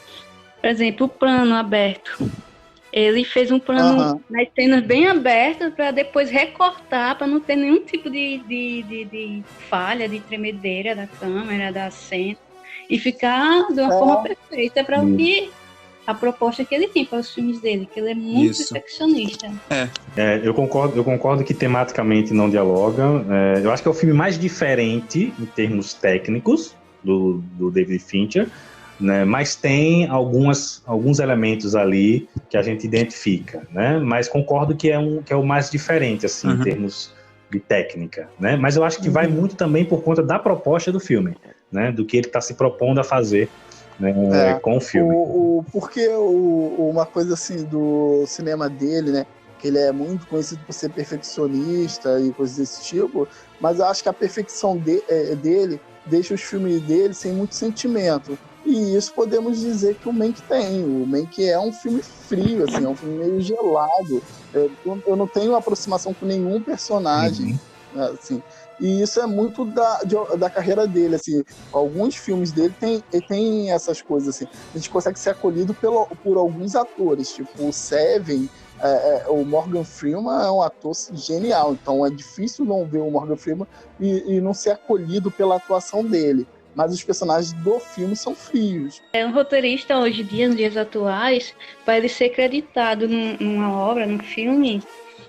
por exemplo, o plano aberto. Ele fez um plano nas cenas bem abertas para depois recortar, para não ter nenhum tipo de falha, de tremedeira da câmera, da cena, e ficar de uma forma perfeita para o que a proposta que ele tem para os filmes dele, que ele é muito perfeccionista. Eu concordo que tematicamente não dialoga. Eu acho que é o filme mais diferente em termos técnicos do David Fincher, né? Mas tem alguns elementos ali que a gente identifica, né? Mas concordo que é o mais diferente, assim, em termos de técnica, né? Mas eu acho que vai muito também por conta da proposta do filme, né? Do que ele está se propondo a fazer, né? Com o filme. Porque uma coisa assim do cinema dele, né? Que ele é muito conhecido por ser perfeccionista e coisas desse tipo, mas eu acho que a perfeição dele deixa os filmes dele sem muito sentimento. E isso podemos dizer que o Mank tem. O Mank é um filme frio, assim, é um filme meio gelado. Eu não tenho aproximação com nenhum personagem, assim. E isso é muito da carreira dele, assim. Alguns filmes dele tem essas coisas, assim. A gente consegue ser acolhido por alguns atores, tipo o Seven. O Morgan Freeman é um ator genial, então é difícil não ver o Morgan Freeman e não ser acolhido pela atuação dele. Mas os personagens do filme são frios. Um roteirista hoje em dia, nos dias atuais, para ele ser creditado numa obra, num filme,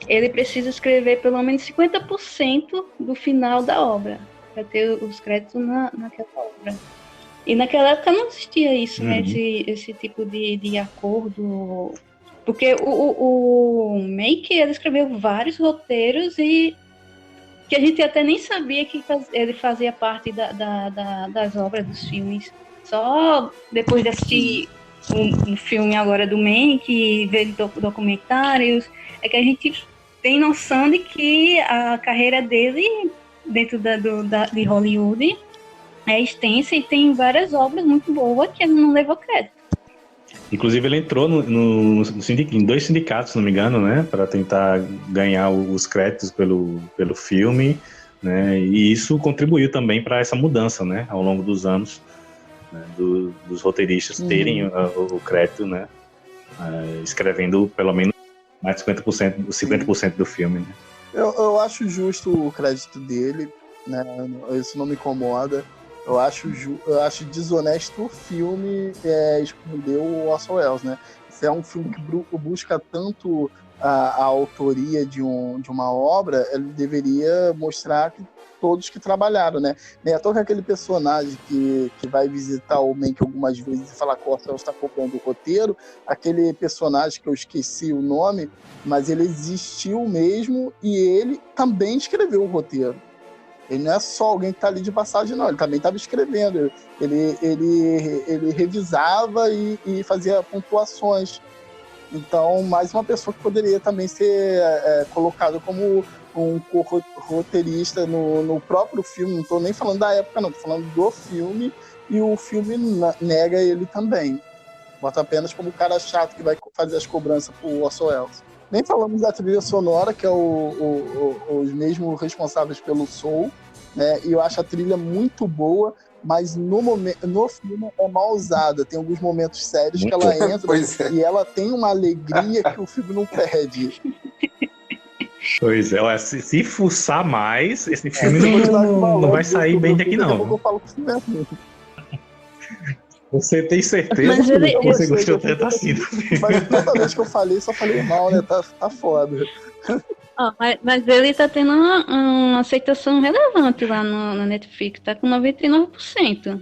ele precisa escrever pelo menos 50% do final da obra, para ter os créditos naquela obra. E naquela época não existia isso, né? Esse tipo de acordo. Porque o Mank, ele escreveu vários roteiros e que a gente até nem sabia que ele fazia parte das obras dos filmes. Só depois de assistir um filme agora do Mank, ver documentários, é que a gente tem noção de que a carreira dele dentro de Hollywood é extensa e tem várias obras muito boas que ele não levou crédito. Inclusive, ele entrou em 2 sindicatos, se não me engano, né, para tentar ganhar os créditos pelo filme, né, e isso contribuiu também para essa mudança, né, ao longo dos anos, né, dos roteiristas terem o crédito, né, escrevendo pelo menos mais de 50% do filme. Né. Eu acho justo o crédito dele, né, isso não me incomoda. Eu acho desonesto o filme esconder o Orson Welles, né? Se é um filme que busca tanto a autoria de uma obra, ele deveria mostrar que todos que trabalharam, né? Nem à toa que aquele personagem que vai visitar o Mank algumas vezes e falar que o Orson Welles está copiando o roteiro, aquele personagem que eu esqueci o nome, mas ele existiu mesmo e ele também escreveu o roteiro. Ele não é só alguém que está ali de passagem, não. Ele também estava escrevendo. Ele revisava e fazia pontuações. Então, mais uma pessoa que poderia também ser colocado como um roteirista no próprio filme. Não estou nem falando da época, não. Estou falando do filme. E o filme nega ele também. Bota apenas como o cara chato que vai fazer as cobranças para o Orson Welles. Nem falamos da trilha sonora, que é os mesmos responsáveis pelo Soul, né? E eu acho a trilha muito boa, mas no filme é mal usada. Tem alguns momentos sérios que ela entra e ela tem uma alegria que o filme não perde. Pois é, se fuçar mais, esse filme não vai sair bem daqui, não. Eu falo que o filme é ruim. Você tem certeza que você gostou tanto assim? Mas toda vez que eu falei, só falei mal, né? Tá foda. Mas ele tá tendo uma aceitação relevante lá na Netflix. Tá com 99%.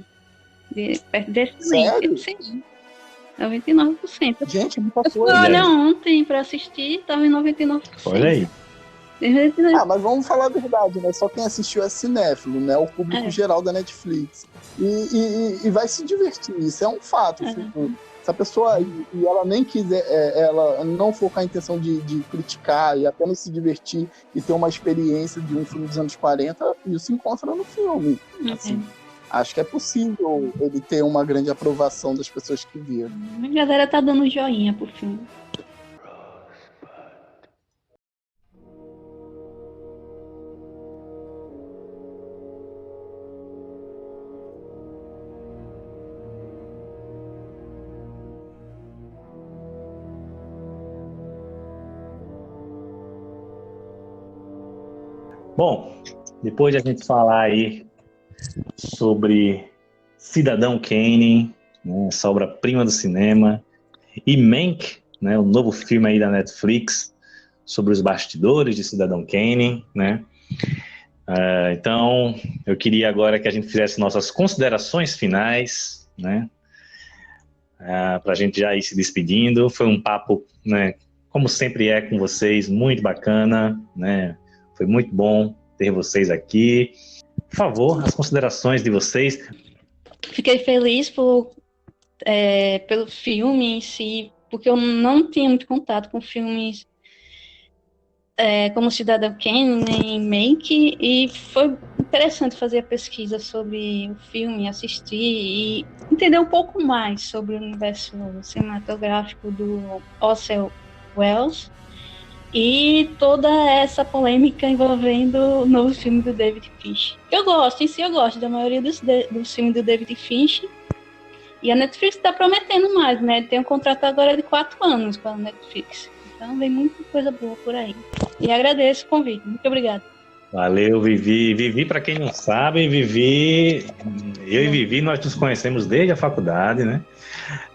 Perto desse link. Sim. 99%. Gente, muita coisa. Olha, ontem pra assistir, tava em 99%. Olha aí. Mas vamos falar a verdade, né? Só quem assistiu é cinéfilo, né? O público geral da Netflix. E vai se divertir, isso é um fato. Se a pessoa e ela nem quiser, ela não for com a intenção de criticar e apenas se divertir e ter uma experiência de um filme dos anos 40, isso se encontra no filme. Assim, acho que é possível ele ter uma grande aprovação das pessoas que viram. A galera tá dando joinha pro filme. Bom, depois de a gente falar aí sobre Cidadão Kane, né, essa obra-prima do cinema, e Mank, né, o novo filme aí da Netflix sobre os bastidores de Cidadão Kane, né? Então, eu queria agora que a gente fizesse nossas considerações finais, né? Para a gente já ir se despedindo. Foi um papo, né, como sempre é com vocês, muito bacana, né? Foi muito bom ter vocês aqui. Por favor, as considerações de vocês. Fiquei feliz pelo filme em si, porque eu não tinha muito contato com filmes como Cidadão Kane, nem Mank, e foi interessante fazer a pesquisa sobre o filme, assistir e entender um pouco mais sobre o universo cinematográfico do Orson Welles e toda essa polêmica envolvendo o novo filme do David Fincher. Eu gosto da maioria dos filmes do David Fincher, e a Netflix está prometendo mais, né? Tem um contrato agora de 4 anos com a Netflix. Então vem muita coisa boa por aí. E agradeço o convite. Muito obrigada. Valeu, Vivi. Vivi, para quem não sabe, eu e Vivi, nós nos conhecemos desde a faculdade, né?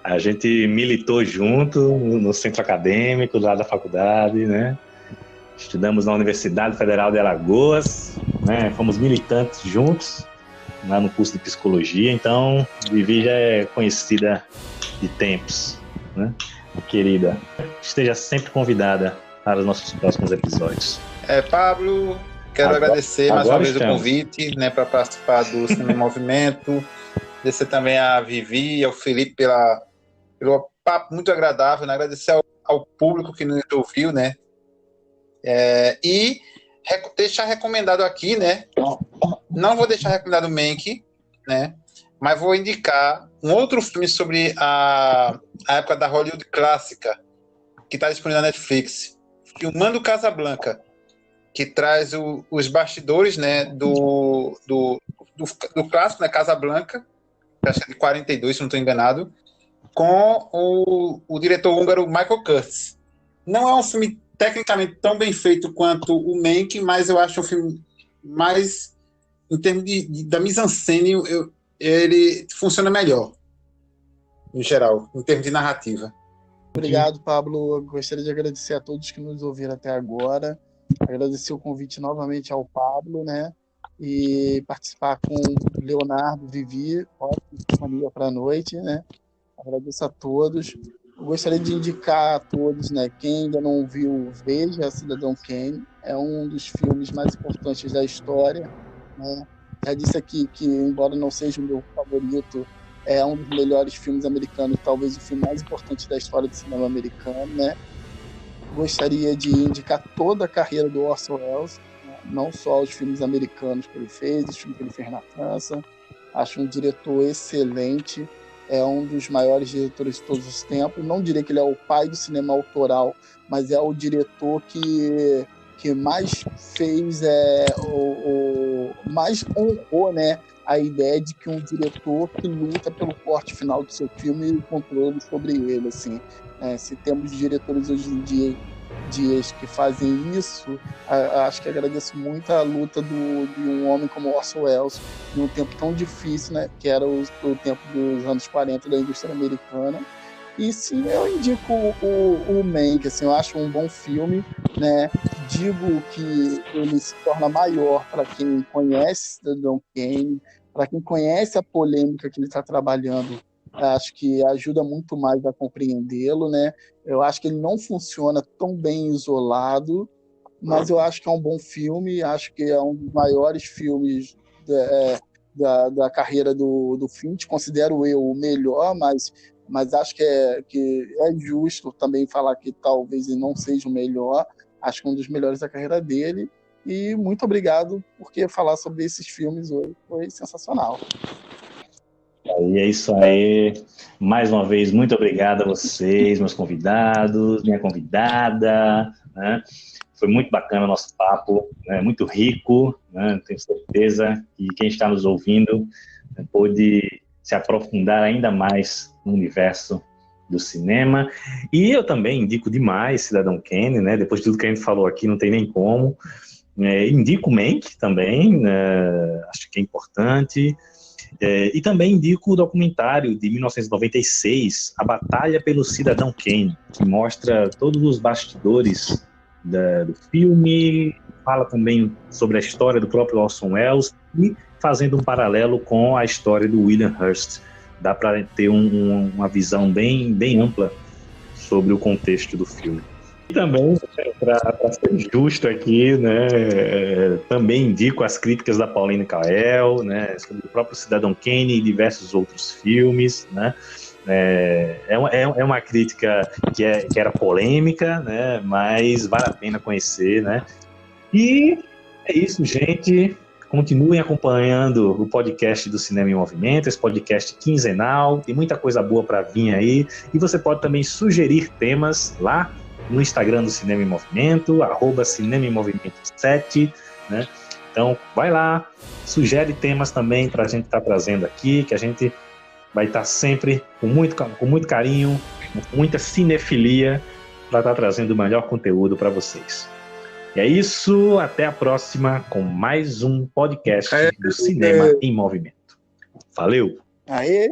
A gente militou junto no centro acadêmico lá da faculdade, né? Estudamos na Universidade Federal de Alagoas, né? Fomos militantes juntos lá no curso de psicologia. Então, Vivi já é conhecida de tempos, né? Querida, esteja sempre convidada para os nossos próximos episódios. Pablo, Quero agradecer mais uma vez estamos. o convite, né, para participar do Cinema em Movimento. Agradecer também a Vivi e ao Felipe pelo papo muito agradável, né? Agradecer ao público que nos ouviu, né? E deixar recomendado aqui, né? Não vou deixar recomendado o Mank, né? Mas vou indicar um outro filme sobre a época da Hollywood clássica, que está disponível na Netflix, Filmando Casablanca, que traz os bastidores, né, do clássico, né, Casablanca, que acho que é de 42, se não estou enganado, com o diretor húngaro Michael Curtiz. Não é um filme tecnicamente tão bem feito quanto o Mank, mas eu acho um filme mais, em termos da mise-en-scène, ele funciona melhor, em geral, em termos de narrativa. Obrigado, Pablo. Eu gostaria de agradecer a todos que nos ouviram até agora. Agradecer o convite novamente ao Pablo, né? E participar com o Leonardo, Vivi, ótima companhia para a noite, né? Agradeço a todos. Eu gostaria de indicar a todos, né? Quem ainda não viu, veja Cidadão Kane. É um dos filmes mais importantes da história, né? Já disse aqui que, embora não seja o meu favorito, é um dos melhores filmes americanos, talvez o filme mais importante da história do cinema americano, né? Gostaria de indicar toda a carreira do Orson Welles, né? Não só os filmes americanos que ele fez, os filmes que ele fez na França. Acho um diretor excelente, é um dos maiores diretores de todos os tempos. Não diria que ele é o pai do cinema autoral, mas é o diretor que mais fez, mais honrou, né, a ideia de que um diretor que luta pelo corte final do seu filme e o controle sobre ele, assim. Se temos diretores hoje em dias que fazem isso, acho que agradeço muito a luta de um homem como Orson Welles num tempo tão difícil, né, que era o tempo dos anos 40 da indústria americana. E sim, eu indico o Mank, assim, eu acho um bom filme, né? Digo que ele se torna maior para quem conhece Cidadão Kane, para quem conhece a polêmica que ele está trabalhando. Acho que ajuda muito mais a compreendê-lo, né? Eu acho que ele não funciona tão bem isolado, mas eu acho que é um bom filme, acho que é um dos maiores filmes da carreira do Finch. Considero eu o melhor, mas acho que é justo também falar que talvez ele não seja o melhor. Acho que é um dos melhores da carreira dele. E muito obrigado, porque falar sobre esses filmes hoje foi sensacional. E é isso aí. Mais uma vez, muito obrigado a vocês, meus convidados, minha convidada, né? Foi muito bacana o nosso papo, né? Muito rico, né? Tenho certeza que quem está nos ouvindo, né, pôde se aprofundar ainda mais no universo do cinema. E eu também indico demais Cidadão Kane, né? Depois de tudo que a gente falou aqui, não tem nem como. Indico Mank também, acho que é importante. E também indico o documentário de 1996, A Batalha pelo Cidadão Kane, que mostra todos os bastidores do filme, fala também sobre a história do próprio Orson Welles e fazendo um paralelo com a história do William Hearst. Dá para ter uma visão bem, bem ampla sobre o contexto do filme. E também, para ser justo aqui, né, também indico as críticas da Pauline Kael, né, sobre o próprio Cidadão Kane e diversos outros filmes, né. É uma crítica que era polêmica, né, mas vale a pena conhecer, né. E é isso, gente. Continuem acompanhando o podcast do Cinema em Movimento, esse podcast quinzenal, tem muita coisa boa para vir aí. E você pode também sugerir temas lá no Instagram do Cinema em Movimento, @Cinema em Movimento 7, né? Então, vai lá, sugere temas também para a gente estar trazendo aqui, que a gente vai estar sempre com muito carinho, com muita cinefilia, para estar trazendo o melhor conteúdo para vocês. E é isso, até a próxima com mais um podcast do Cinema em Movimento. Valeu! Aê!